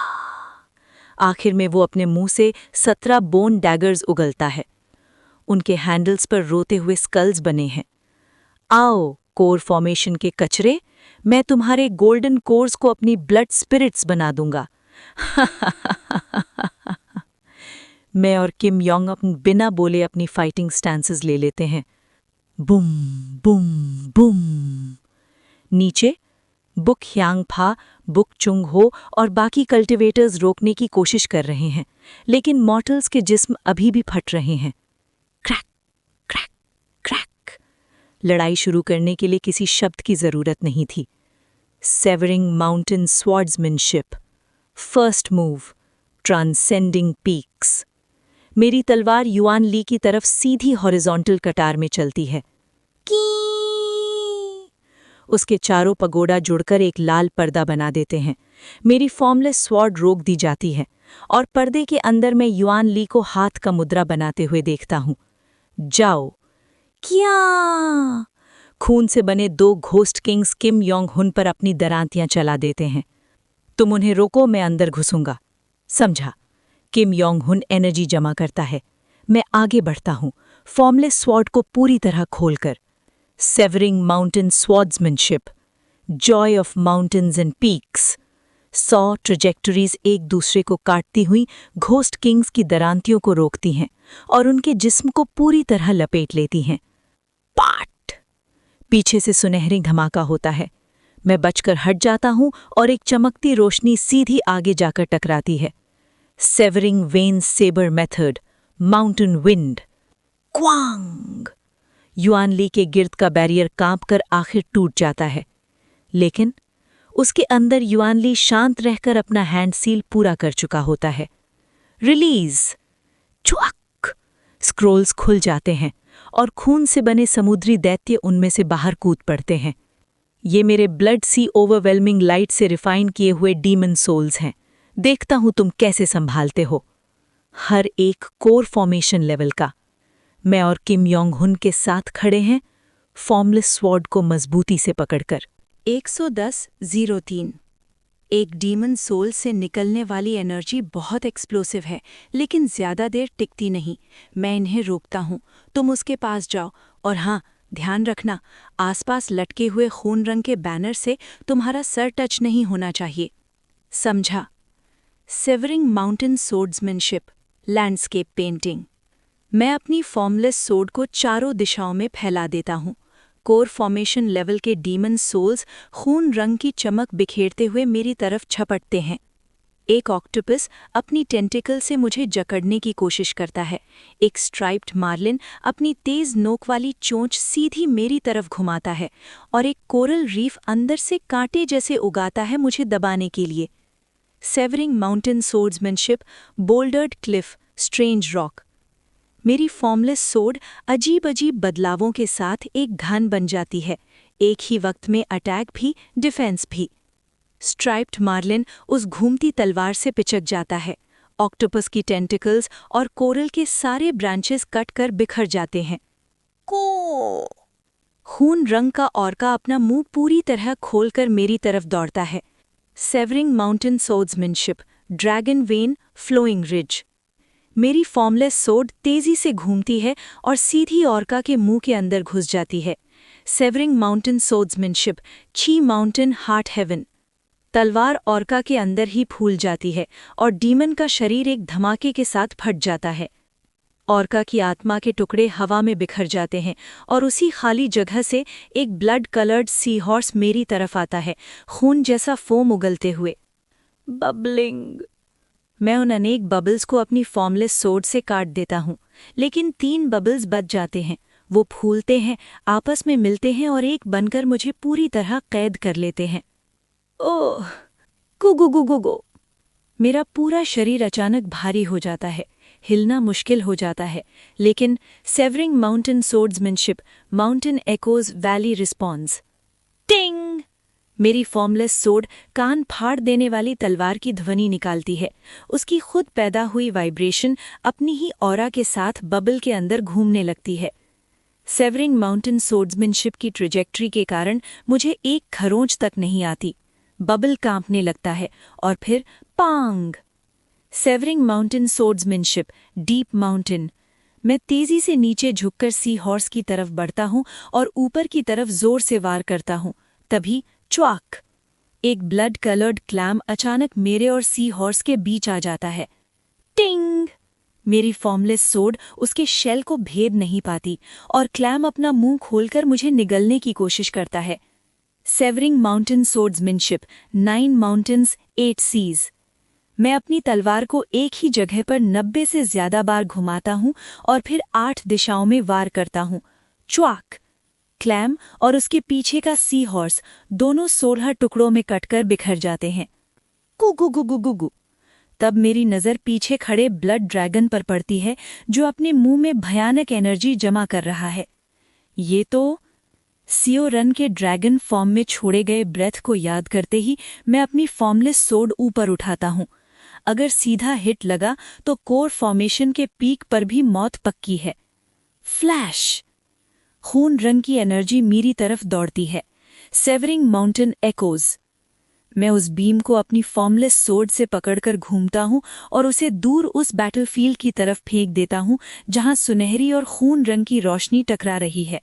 आखिर में वो अपने मुंह से 17 बोन डैगर्स उगलता है। उनके हैंडल्स पर रोते हुए स्कल्स बने हैं। आओ कोर फॉर्मेशन के कचरे, मैं तुम्हारे गोल्डन कोर्स को अपनी ब्लड स्पिरिट्स बना दूंगा। मैं और किम योंग बिना बोले अपनी फाइटिंग स्टैंसेस ले लेते हैं। बुम बुम बुम। नीचे बुक ह्यांगफा, बुक चुंग हो और बाकी कल्टिवेटर्स रोकने की कोशिश कर रहे हैं, लेकिन मॉर्टल्स के जिस्म अभी भी फट रहे हैं। Crack crack crack. लड़ाई शुरू करने के लिए किसी शब्द की जरूरत नहीं थी। Severing mountain swordsmanship, first move, transcending peaks. मेरी तलवार युआन ली की तरफ सीधी हॉरिजॉन्टल कटार में चलती है। उसके चारों पगोडा जुड़कर एक लाल पर्दा बना देते हैं। मेरी फॉर्मलेस स्वॉर्ड रोक दी जाती है और पर्दे के अंदर मैं युआन ली को हाथ का मुद्रा बनाते हुए देखता हूं। जाओ। क्या? खून से बने 2 घोस्ट किंग्स किम योंग हुन पर अपनी दरांतियां चला देते हैं। तुम उन्हें रोको, मैं अंदर घुसूंगा। समझा? किम योंग हुन एनर्जी जमा करता है। मैं आगे बढ़ता हूं, फॉर्मलेस स्वॉर्ड को पूरी तरह खोलकर। Severing mountain swordsmanship, joy of mountains and peaks. 100 trajectories एक दूसरे को काटती हुई घोस्ट किंग्स की दरांतियों को रोकती हैं और उनके जिस्म को पूरी तरह लपेट लेती हैं। पाट! पीछे से सुनहरी धमाका होता है। मैं बचकर हट जाता हूं और एक चमकती रोशनी सीधी आगे जाकर टकराती है। Severing vein saber method, mountain wind. क्वांग! युआन ली के गिर्द का बैरियर कांपकर आखिर टूट जाता है, लेकिन उसके अंदर युआन ली शांत रहकर अपना हैंड सील पूरा कर चुका होता है। रिलीज! च्वाक! स्क्रोल्स खुल जाते हैं और खून से बने समुद्री दैत्य उनमें से बाहर कूद पड़ते हैं। ये मेरे ब्लड सी ओवरवेलमिंग लाइट से रिफाइन किए हुए डीमन सोल्स हैं। देखता हूं तुम कैसे संभालते हो। हर एक कोर फॉर्मेशन लेवल का। मैं और किम योंग हुन के साथ खड़े हैं, फॉर्मलेस स्वॉर्ड को मजबूती से पकड़कर।
110-03। एक डीमन सोल से निकलने वाली एनर्जी बहुत एक्सप्लोसिव है, लेकिन ज्यादा देर टिकती नहीं। मैं इन्हें रोकता हूँ, तुम उसके पास जाओ। और हाँ, ध्यान रखना, आसपास लटके हुए खून रंग के बैनर से तुम्हारा सर टच नहीं होना चाहिए। समझा? Severing mountain swordsmanship, landscape painting. मैं अपनी फॉर्मलेस सोड को चारों दिशाओं में फैला देता हूँ। कोर फॉर्मेशन लेवल के डीमन सोल्स खून रंग की चमक बिखेरते हुए मेरी तरफ छपटते हैं।
एक ऑक्टोपस अपनी टेंटिकल से मुझे जकड़ने की कोशिश करता है। एक स्ट्राइप्ड मार्लिन अपनी तेज नोक वाली चोंच सीधी मेरी तरफ घुमाता है और एक कोरल रीफ अंदर से कांटे जैसे उगाता है मुझे दबाने के लिए। Severing mountain swordsmanship, bouldered cliff, strange rock. मेरी फॉर्मलेस सोड अजीब अजीब बदलावों के साथ एक घन बन जाती है, एक ही वक्त में अटैक भी, डिफेंस भी। स्ट्राइप्ड मार्लिन उस घूमती तलवार से पिचक जाता है। ऑक्टोपस की टेंटिकल्स और कोरल के सारे ब्रांचेस कट कर बिखर जाते हैं। को खून रंग का ऑर्का अपना मुंह पूरी तरह खोलकर मेरी तरफ दौड़ता है। Severing mountain swordsmanship, dragon vein, flowing ridge. मेरी फॉर्मलेस सोड तेजी से घूमती है और सीधी ऑर्का के मुंह के अंदर घुस जाती है। सेवरिंग माउंटेन सोर्ड्समैनशिप, ची माउंटेन, हार्ट हेवन। तलवार ऑर्का के अंदर ही फूल जाती है और डीमन का शरीर एक धमाके के साथ फट जाता है। ऑर्का की आत्मा के टुकड़े हवा में बिखर जाते हैं और उसी खाली जगह से एक ब्लड कलर्ड सी हॉर्स मेरी तरफ आता है, खून जैसा फोम उगलते हुए। बबलिंग। मैं उन अनेक बबल्स को अपनी फॉर्मलेस सोड से काट देता हूँ, लेकिन 3 बबल्स बच जाते हैं। वो फूलते हैं, आपस में मिलते हैं और एक बनकर मुझे पूरी तरह कैद कर लेते हैं। ओह, गुगुगुगुगो। मेरा पूरा शरीर अचानक भारी हो जाता है, हिलना मुश्किल हो जाता है, लेकिन severing mountain swordsmanship, mountain echoes, valley response. टिंग! मेरी फॉर्मलेस सोड कान फाड़ देने वाली तलवार की ध्वनि निकालती है। उसकी खुद पैदा हुई वाइब्रेशन अपनी ही ऑरा के साथ बबल के अंदर घूमने लगती है। सेवरिंग माउंटेन सोर्ड्समैनशिप की ट्रेजेक्ट्री के कारण मुझे एक खरोंच तक नहीं आती। बबल कांपने लगता है और फिर पांग। Severing mountain swordsmanship, deep mountain. मैं तेजी से नीचे झुककर सी हॉर्स की तरफ बढ़ता हूँ और ऊपर की तरफ जोर से वार करता हूँ। तभी च्वाक! एक ब्लड कलर्ड क्लैम अचानक मेरे और सी हॉर्स के बीच आ जाता है। टिंग! मेरी फॉर्मलेस सोड उसके शेल को भेद नहीं पाती और क्लैम अपना मुंह खोलकर मुझे निगलने की कोशिश करता है। Severing mountain swordsmanship, 9 mountains, 8 seas. मैं अपनी तलवार को एक ही जगह पर 90 से ज्यादा बार घुमाता हूँ और फिर 8 दिशाओं में वार करता हूँ। च्वाक! क्लैम और उसके पीछे का सी हॉर्स दोनों 16 टुकड़ों में कटकर बिखर जाते हैं। गुगुगुगुगुगु। तब मेरी नज़र पीछे खड़े ब्लड ड्रैगन पर पड़ती है, जो अपने मुंह में भयानक एनर्जी जमा कर रहा है। ये तो सियो रन के ड्रैगन फॉर्म में छोड़े गए ब्रेथ को याद करते ही मैं अपनी फॉर्मलेस सोड ऊपर उठाता हूँ। अगर सीधा हिट लगा तो कोर फॉर्मेशन के पीक पर भी मौत पक्की है। फ्लैश! खून रंग की एनर्जी मेरी तरफ दौड़ती है। Severing mountain echoes. मैं उस बीम को अपनी फॉर्मलेस सोड से पकड़कर घूमता हूँ और उसे दूर उस बैटलफील्ड की तरफ फेंक देता हूँ जहाँ सुनहरी और खून रंग की रोशनी टकरा रही है।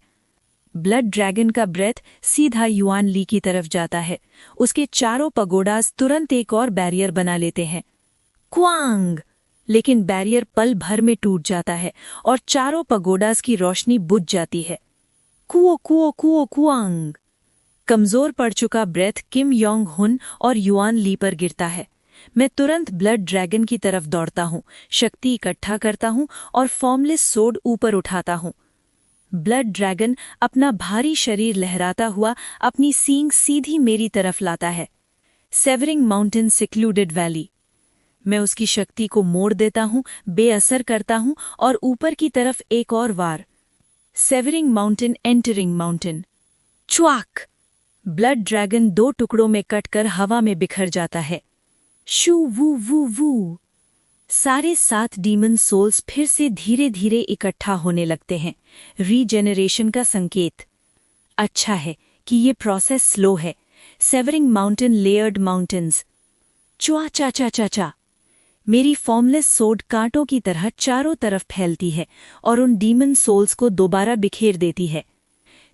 ब्लड ड्रैगन का ब्रेथ सीधा युआन ली की तरफ जाता है। उसके चारों पगोडास तुरंत एक और बैरियर बना लेते हैं। क्वांग! लेकिन बैरियर पल भर में टूट जाता है और चारों पगोडास की रोशनी बुझ जाती है। कुओ कुओ कुओ कुआंग! कमजोर पड़ चुका ब्रेथ किम योंग हुन और युआन ली पर गिरता है। मैं तुरंत ब्लड ड्रैगन की तरफ दौड़ता हूँ, शक्ति इकट्ठा करता हूँ और फॉर्मलेस सोड ऊपर उठाता हूँ। ब्लड ड्रैगन अपना भारी शरीर लहराता हुआ अपनी सींग सीधी मेरी तरफ लाता है। Severing mountain secluded valley. मैं उसकी शक्ति को मोड़ देता हूँ, बेअसर करता हूँ और ऊपर की तरफ एक और वार। Severing mountain entering mountain. च्वाक! ब्लड ड्रैगन 2 टुकड़ों में कटकर हवा में बिखर जाता है। शू वू वू वू! सारे 7 डीमन सोल्स फिर से धीरे धीरे इकट्ठा होने लगते हैं। रीजेनरेशन का संकेत। अच्छा है कि ये प्रोसेस स्लो है। Severing mountain layered mountains. च्वा चा चा चा चा! मेरी फॉर्मलेस सोड कांटों की तरह चारों तरफ फैलती है और उन डीमन सोल्स को दोबारा बिखेर देती है।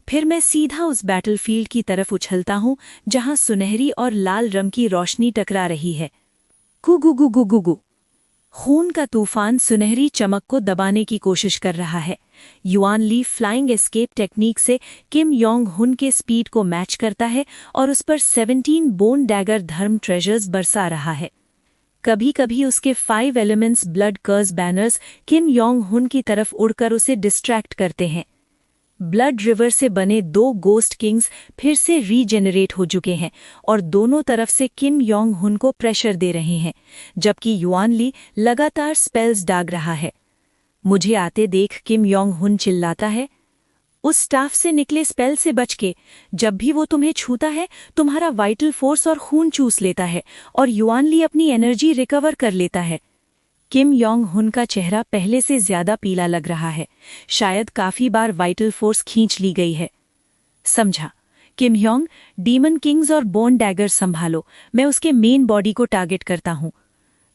फिर मैं सीधा उस बैटलफील्ड की तरफ उछलता हूँ जहाँ सुनहरी और लाल रंग की रोशनी टकरा रही है। गुगुगुगुगुगु! खून का तूफान सुनहरी चमक को दबाने की कोशिश कर रहा है। युआन ली फ्लाइंग एस्केप टेक्निक से किम योंग हुन के स्पीड को मैच करता है और उस पर 17 बोन डैगर धर्म ट्रेजर्स बरसा रहा है। कभी कभी उसके 5 एलिमेंट्स ब्लड कर्स बैनर्स किम योंग हुन की तरफ उड़कर उसे डिस्ट्रैक्ट करते हैं। ब्लड रिवर से बने 2 गोस्ट किंग्स फिर से रीजेनरेट हो चुके हैं और दोनों तरफ से किम योंग हुन को प्रेशर दे रहे हैं, जबकि युआन ली लगातार स्पेल्स दाग रहा है। मुझे आते देख किम योंग हुन चिल्लाता है, उस स्टाफ से निकले स्पेल से बच के, जब भी वो तुम्हें छूता है तुम्हारा वाइटल फोर्स और खून चूस लेता है और युआन ली अपनी एनर्जी रिकवर कर लेता है। किम योंग हुन का चेहरा पहले से ज्यादा पीला लग रहा है, शायद काफी बार वाइटल फोर्स खींच ली गई है। समझा। किम योंग, डीमन किंग्स और बोन डैगर संभालो, मैं उसके मेन बॉडी को टारगेट करता हूं।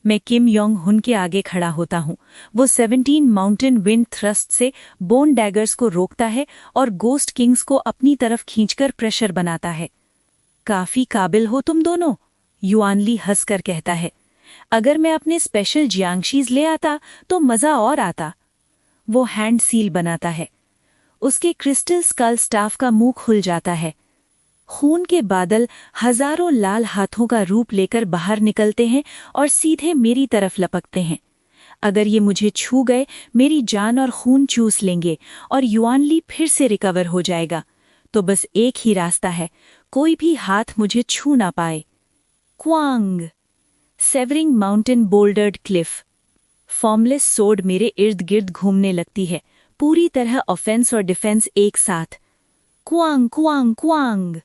मैं किम योंग हुन के आगे खड़ा होता हूं। वो 17 माउंटेन विंड थ्रस्ट से बोन डैगर्स को रोकता है और गोस्ट किंग्स को अपनी तरफ खींचकर प्रेशर बनाता है। काफी काबिल हो तुम दोनों, युआन ली हंसकर कहता है। अगर मैं अपने स्पेशल जियांगशीज ले आता तो मजा और आता। वो हैंड सील बनाता है। उसके क्रिस्टल स्कल स्टाफ का मुंह खुल जाता है। खून के बादल हजारों लाल हाथों का रूप लेकर बाहर निकलते हैं और सीधे मेरी तरफ लपकते हैं। अगर ये मुझे छू गए मेरी जान और खून चूस लेंगे और युआन ली फिर से रिकवर हो जाएगा। तो बस एक ही रास्ता है, कोई भी हाथ मुझे छू ना पाए। क्वांग। Severing mountain bouldered cliff. Formless sword मेरे इर्द गिर्द घूमने लगती है, पूरी तरह ऑफेंस और डिफेंस एक साथ। क्वांग क्वांग क्वांग।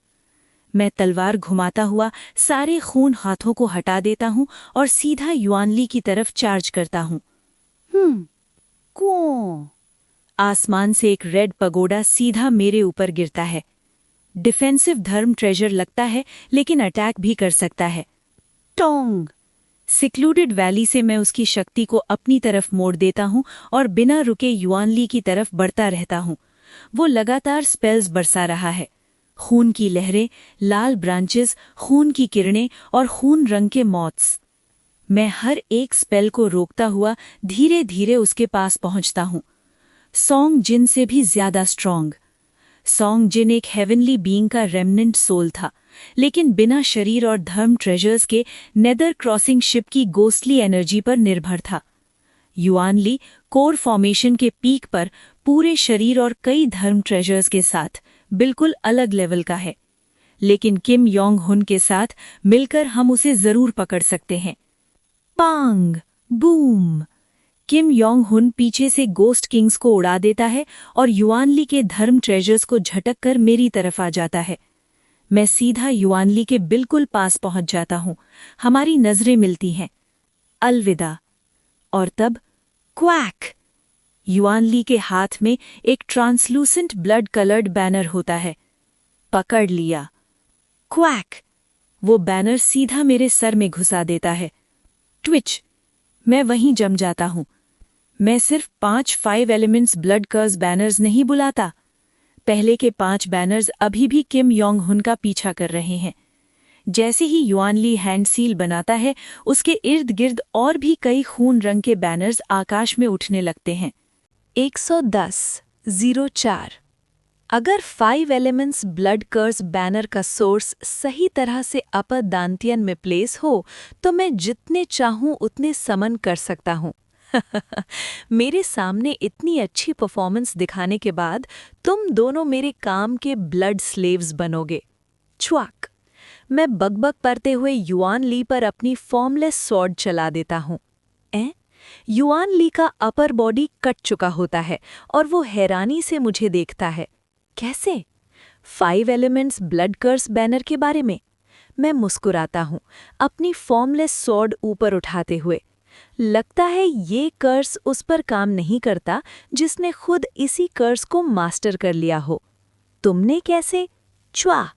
मैं तलवार घुमाता हुआ सारे खून हाथों को हटा देता हूं और सीधा युआन ली की तरफ चार्ज करता हूं। क्वां। आसमान से एक रेड पगोडा सीधा मेरे ऊपर गिरता है। डिफेंसिव धर्म ट्रेजर लगता है लेकिन अटैक भी कर सकता है। टोंग। सिक्लूडेड वैली से मैं उसकी शक्ति को अपनी तरफ मोड़ देता हूं और बिना रुके युआन ली की तरफ बढ़ता रहता हूं। वो लगातार स्पेल्स बरसा रहा है। खून की लहरें, लाल ब्रांचेस, खून की किरणें और खून रंग के मॉथ्स। मैं हर एक स्पेल को रोकता हुआ धीरे धीरे उसके पास पहुंचता हूं। सॉन्ग जिन से भी ज्यादा स्ट्रॉन्ग। सॉन्ग जिन एक हेवनली बीइंग का रेमनेंट सोल था, लेकिन बिना शरीर और धर्म ट्रेजर्स के नेदर क्रॉसिंग शिप की गोस्टली एनर्जी पर निर्भर था। युआन ली कोर फॉर्मेशन के पीक पर पूरे शरीर और कई धर्म ट्रेजर्स के साथ बिल्कुल अलग लेवल का है, लेकिन किम योंग हुन के साथ मिलकर हम उसे जरूर पकड़ सकते हैं। पांग। बूम। किम योंग हुन पीछे से गोस्ट किंग्स को उड़ा देता है और युआन ली के धर्म ट्रेजर्स को झटक कर मेरी तरफ आ जाता है। मैं सीधा युआन ली के बिल्कुल पास पहुंच जाता हूं। हमारी नजरें मिलती हैं। अलविदा। और तब क्वैक। युआन ली के हाथ में एक ट्रांसलूसेंट ब्लड कलर्ड बैनर होता है। पकड़ लिया। क्वैक। वो बैनर सीधा मेरे सर में घुसा देता है। ट्विच। मैं वहीं जम जाता हूं। मैं सिर्फ 5 एलिमेंट्स ब्लड कर्स बैनर्स नहीं बुलाता। पहले के 5 बैनर्स अभी भी किम योंग हुन का पीछा कर रहे हैं। जैसे ही युआन ली हैंड सील बनाता है, उसके इर्द गिर्द और भी कई खून रंग के बैनर्स आकाश में उठने लगते हैं।
110-04। अगर 5 एलिमेंट्स ब्लड कर्स बैनर का सोर्स सही तरह से अपर दांतियन में प्लेस हो तो मैं जितने चाहूं उतने समन कर सकता हूं। मेरे सामने इतनी अच्छी परफॉर्मेंस दिखाने के बाद तुम दोनों मेरे काम के ब्लड स्लेव्स बनोगे। च्वाक। मैं बकबक करते हुए युआन ली पर अपनी फॉर्मलेस स्वॉर्ड चला देता हूं। युआन ली का अपर बॉडी कट चुका होता है और वो हैरानी से मुझे देखता है। कैसे? 5 एलिमेंट्स ब्लड कर्स बैनर के बारे में। मैं मुस्कुराता हूं, अपनी फॉर्मलेस स्वॉर्ड ऊपर उठाते हुए। लगता है ये कर्स उस पर काम नहीं करता जिसने खुद इसी कर्स को मास्टर कर लिया हो। तुमने कैसे? च्वा।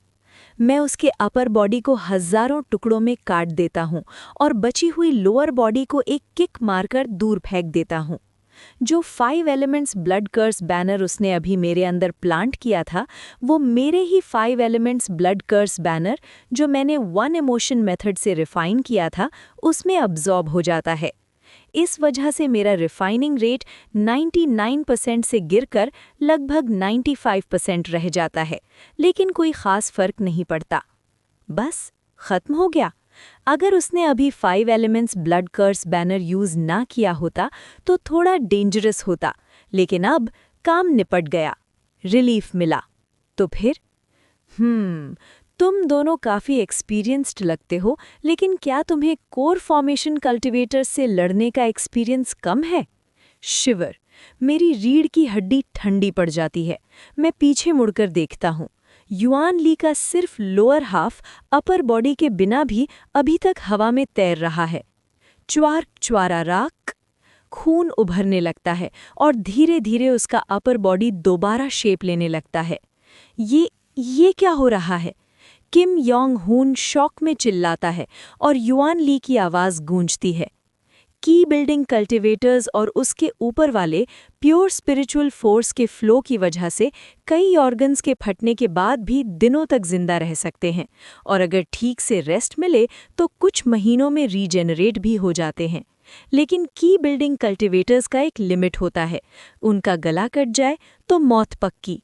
मैं उसके अपर बॉडी को हजारों टुकड़ों में काट देता हूं और बची हुई लोअर बॉडी को एक किक मारकर दूर फेंक देता हूं। जो 5 एलिमेंट्स ब्लड कर्स बैनर उसने अभी मेरे अंदर प्लांट किया था, वो मेरे ही 5 एलिमेंट्स ब्लड कर्स बैनर जो मैंने 1 इमोशन मेथड से रिफाइन किया था, उसमें अब्जॉर्ब हो जाता है। इस वजह से मेरा रिफाइनिंग रेट 99% से गिरकर लगभग 95% रह जाता है, लेकिन कोई खास फर्क नहीं पड़ता। बस खत्म हो गया।
अगर उसने अभी 5 एलिमेंट्स ब्लड कर्स बैनर यूज ना किया होता तो थोड़ा डेंजरस होता, लेकिन अब काम निपट गया, रिलीफ मिला। तो फिर तुम दोनों काफी एक्सपीरियंस्ड लगते हो, लेकिन क्या तुम्हें कोर फॉर्मेशन कल्टीवेटर्स से लड़ने का एक्सपीरियंस कम है? शिवर, मेरी रीढ़ की हड्डी ठंडी पड़ जाती है। मैं पीछे मुड़कर देखता हूँ। युआन ली का सिर्फ लोअर हाफ अपर बॉडी के बिना भी अभी तक हवा में तैर रहा है। च्वार च्वारा राक, खून उभरने लगता है और धीरे धीरे उसका अपर बॉडी दोबारा शेप लेने लगता है। ये क्या हो रहा है? किम योंग हुन शॉक में चिल्लाता है और युआन ली की आवाज गूंजती है। की बिल्डिंग कल्टीवेटर्स और उसके ऊपर वाले प्योर स्पिरिचुअल फोर्स के फ्लो की वजह से कई ऑर्गन्स के फटने के बाद भी दिनों तक जिंदा रह सकते हैं, और अगर ठीक से रेस्ट मिले तो कुछ महीनों में रीजेनरेट भी हो जाते हैं। लेकिन की बिल्डिंग कल्टीवेटर्स का एक लिमिट होता है, उनका गला कट जाए तो मौत पक्की।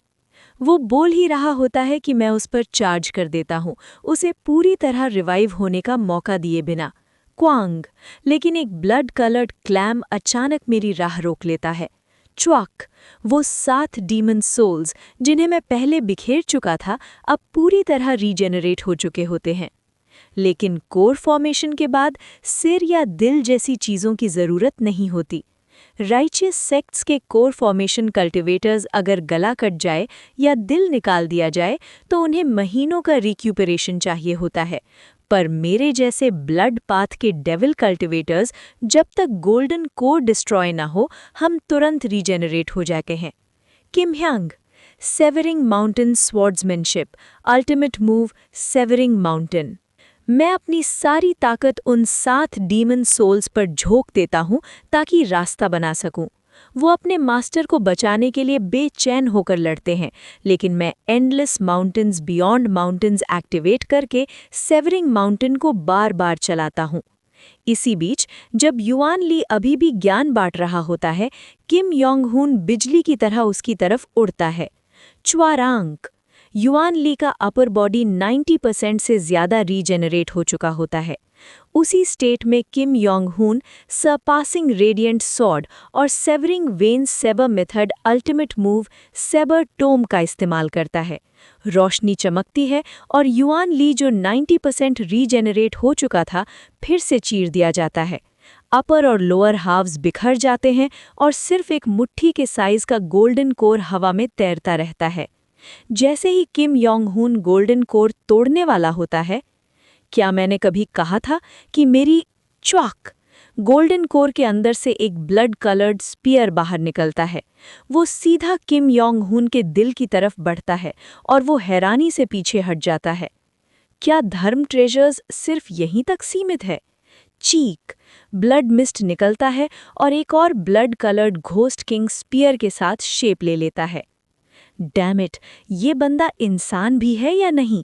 वो बोल ही रहा होता है कि मैं उस पर चार्ज कर देता हूँ, उसे पूरी तरह रिवाइव होने का मौका दिए बिना। क्वांग, लेकिन एक ब्लड कलर्ड क्लैम अचानक मेरी राह रोक लेता है। च्वाक, वो 7 डीमन सोल्स जिन्हें मैं पहले बिखेर चुका था अब पूरी तरह रीजेनरेट हो चुके होते हैं। लेकिन कोर फॉर्मेशन के बाद सिर या दिल जैसी चीज़ों की ज़रूरत नहीं होती। राइचियस सेक्ट्स के कोर फॉर्मेशन कल्टीवेटर्स अगर गला कट जाए या दिल निकाल दिया जाए तो उन्हें महीनों का रिक्यूपरेशन चाहिए होता है, पर मेरे जैसे ब्लड पाथ के डेविल कल्टीवेटर्स जब तक गोल्डन कोर डिस्ट्रॉय ना हो हम तुरंत रीजेनरेट हो जाते हैं। Kim Hyang, severing mountain swordsmanship, ultimate move severing mountain. मैं अपनी सारी ताकत उन 7 डीमन सोल्स पर झोंक देता हूं ताकि रास्ता बना सकूं। वो अपने मास्टर को बचाने के लिए बेचैन होकर लड़ते हैं, लेकिन मैं endless mountains beyond mountains activate करके सेवरिंग माउंटेन को बार बार चलाता हूं। इसी बीच जब युआन ली अभी भी ज्ञान बांट रहा होता है, किम योंग हुन बिजली की तरह उसकी तरफ उड़ता है। च्वारांक, युआन ली का अपर बॉडी 90% से ज्यादा रीजेनरेट हो चुका होता है। उसी स्टेट में Kim Yong Hun surpassing radiant sword और severing vein saber method ultimate move saber tome का इस्तेमाल करता है। रोशनी चमकती है और युआन ली जो 90% रीजेनरेट हो चुका था फिर से चीर दिया जाता है। अपर और लोअर हाफ्स बिखर जाते हैं और सिर्फ एक मुट्ठी के साइज का गोल्डन कोर हवा में तैरता रहता है। जैसे ही किम योंग हुन गोल्डन कोर तोड़ने वाला होता है, क्या मैंने कभी कहा था कि मेरी च्वाक गोल्डन कोर के अंदर से एक ब्लड कलर्ड स्पीयर बाहर निकलता है। वो सीधा किम योंग हुन के दिल की तरफ बढ़ता है और वो हैरानी से पीछे हट जाता है। क्या धर्म ट्रेजर्स सिर्फ यहीं तक सीमित है? चीक, ब्लड मिस्ट निकलता है और एक और blood coloured ghost king spear के साथ शेप ले लेता है। डैम इट, ये बंदा इंसान भी है या नहीं?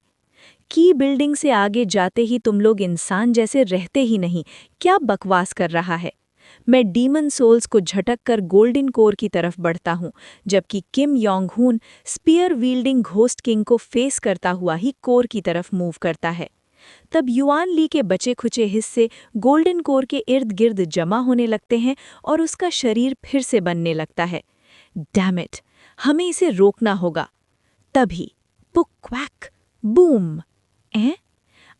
की बिल्डिंग से आगे जाते ही तुम लोग इंसान जैसे रहते ही नहीं, क्या बकवास कर रहा है? मैं डीमन सोल्स को झटक कर गोल्डन कोर की तरफ बढ़ता हूँ, जबकि किम योंग हुन स्पीयर वील्डिंग घोस्ट किंग को फेस करता हुआ ही कोर की तरफ मूव करता है। तब युआन ली के बचे खुचे हिस्से गोल्डन कोर के इर्द गिर्द जमा होने लगते हैं और उसका शरीर फिर से बनने लगता है। डैम इट, हमें इसे रोकना होगा। तभी पुक क्वैक बूम,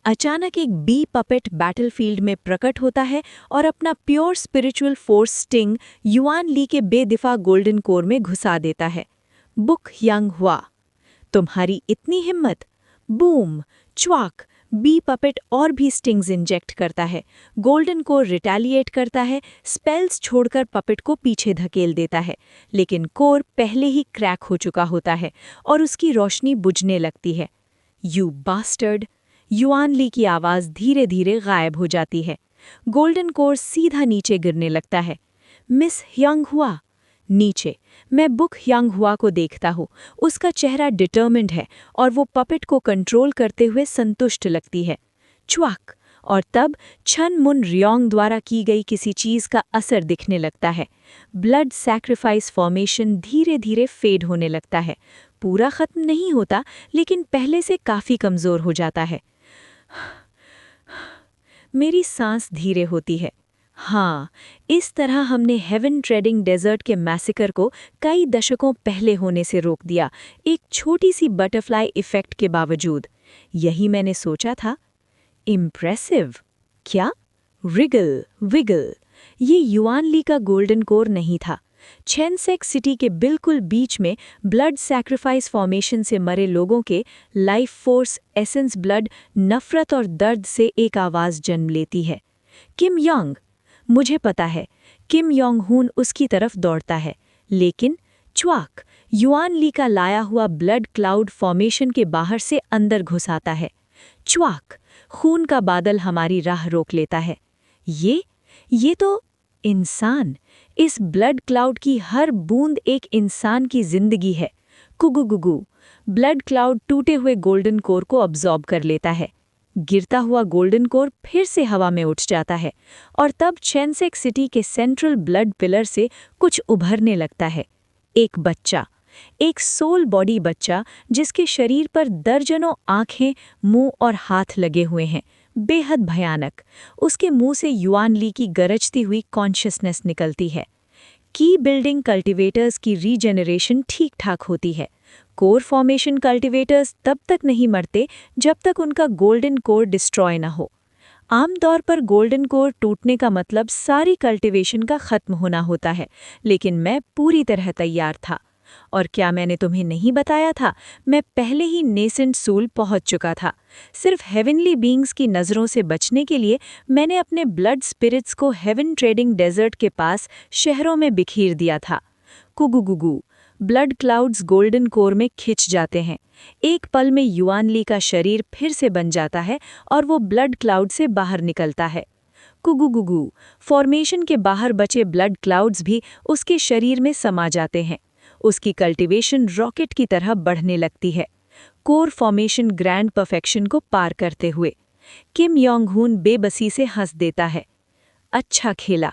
अचानक एक बी पपेट बैटलफील्ड में प्रकट होता है और अपना pure spiritual force sting Yuan Li के बेदिफा गोल्डन कोर में घुसा देता है। बुक यांग हुआ, तुम्हारी इतनी हिम्मत! बूम, च्वाक, बी पपेट और भी स्टिंग्स इंजेक्ट करता है। गोल्डन कोर रिटेलिएट करता है, स्पेल्स छोड़कर पपेट को पीछे धकेल देता है, लेकिन कोर पहले ही क्रैक हो चुका होता है और उसकी रोशनी बुझने लगती है। You bastard! युआन ली की आवाज़ धीरे धीरे गायब हो जाती है। गोल्डन कोर सीधा नीचे गिरने लगता है। मिस यांग हुआ! नीचे मैं बुक यांग हुआ को देखता हूँ। उसका चेहरा डिटर्मिन्ड है और वो पपेट को कंट्रोल करते हुए संतुष्ट लगती है। च्वाक! और तब छन मुन रियोंग द्वारा की गई किसी चीज़ का असर दिखने लगता है। ब्लड सैक्रिफाइस फॉर्मेशन धीरे धीरे फेड होने लगता है। पूरा खत्म नहीं होता, लेकिन पहले से काफ़ी कमज़ोर हो जाता है।
मेरी सांस धीरे होती है। हाँ, इस तरह हमने हेवन ट्रेडिंग डेजर्ट के मैसेकर को कई दशकों पहले होने से रोक दिया, एक छोटी सी बटरफ्लाई इफेक्ट के बावजूद। यही मैंने सोचा था। इम्प्रेसिव? क्या? रिगल विगल, ये युआन ली का गोल्डन कोर नहीं था। चेनसेक सिटी के बिल्कुल बीच में ब्लड सैक्रिफाइस फॉर्मेशन से मरे लोगों के लाइफ फोर्स एसेंस ब्लड नफरत और दर्द से एक आवाज़ जन्म लेती है। किम योंग। मुझे पता है, किम योंग हून उसकी तरफ दौड़ता है, लेकिन च्वाक, युआन ली का लाया हुआ ब्लड क्लाउड फॉर्मेशन के बाहर से अंदर घुस आता है। च्वाक, खून का बादल हमारी राह रोक लेता है। ये तो इंसान। इस ब्लड क्लाउड की हर बूंद एक इंसान की जिंदगी है। कुगुगुगु, ब्लड क्लाउड टूटे हुए गोल्डन कोर को अब्जॉर्ब कर लेता है। गिरता हुआ गोल्डन कोर फिर से हवा में उठ जाता है और तब चेनसेक सिटी के सेंट्रल ब्लड पिलर से कुछ उभरने लगता है। एक बच्चा, एक सोल बॉडी बच्चा जिसके शरीर पर दर्जनों आंखें, मुंह और हाथ लगे हुए हैं, बेहद भयानक। उसके मुंह से युआन ली की गरजती हुई कॉन्शियसनेस निकलती है। की बिल्डिंग कल्टीवेटर्स की रीजेनरेशन ठीक ठाक होती है। कोर फॉर्मेशन कल्टीवेटर्स तब तक नहीं मरते जब तक उनका गोल्डन कोर डिस्ट्रॉय न हो। आमतौर पर गोल्डन कोर टूटने का मतलब सारी कल्टीवेशन का खत्म होना होता है, लेकिन मैं पूरी तरह तैयार था। और क्या मैंने तुम्हें नहीं बताया था, मैं पहले ही नेसेंट सूल पहुंच चुका था। सिर्फ हेवनली बीइंग्स की नज़रों से बचने के लिए मैंने अपने ब्लड स्पिरिट्स को हेवन ट्रेडिंग डेजर्ट के पास शहरों में बिखेर दिया था। कुगुगुगु, ब्लड क्लाउड्स गोल्डन कोर में खिंच जाते हैं। एक पल में युआन ली का शरीर फिर से बन जाता है और वो ब्लड क्लाउड से बाहर निकलता है। कुगुगुगु, फॉर्मेशन के बाहर बचे ब्लड क्लाउड्स भी उसके शरीर में समा जाते हैं। उसकी कल्टीवेशन रॉकेट की तरह बढ़ने लगती है, कोर फॉर्मेशन ग्रैंड परफेक्शन को पार करते हुए। किम योंग हून बेबसी से हंस देता है। अच्छा खेला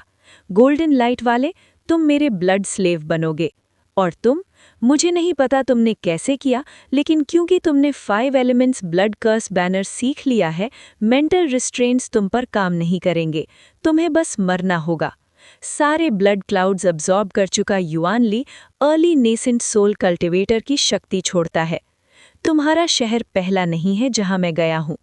गोल्डन लाइट वाले, तुम मेरे ब्लड स्लेव बनोगे। और तुम, मुझे नहीं पता तुमने कैसे किया, लेकिन क्योंकि तुमने 5 एलिमेंट्स ब्लड कर्स बैनर सीख लिया है, मेंटल रिस्ट्रेंट्स तुम पर काम नहीं करेंगे, तुम्हें बस मरना होगा। सारे ब्लड क्लाउड्स अब्जॉर्ब कर चुका युआन ली अर्ली नेसेंट सोल कल्टीवेटर की शक्ति छोड़ता है। तुम्हारा शहर पहला नहीं है जहां मैं गया हूं।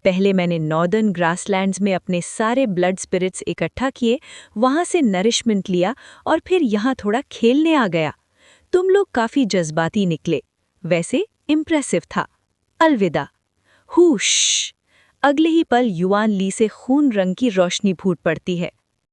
पहले मैंने नॉर्दर्न ग्रासलैंड्स में अपने सारे ब्लड स्पिरिट्स इकट्ठा किए, वहां से नरिशमेंट लिया और फिर यहां थोड़ा खेलने आ गया। तुम लोग काफी जज्बाती निकले, वैसे इम्प्रेसिव था। अलविदा। हुश। अगले ही पल युआन ली से खून रंग की रोशनी फूट पड़ती है।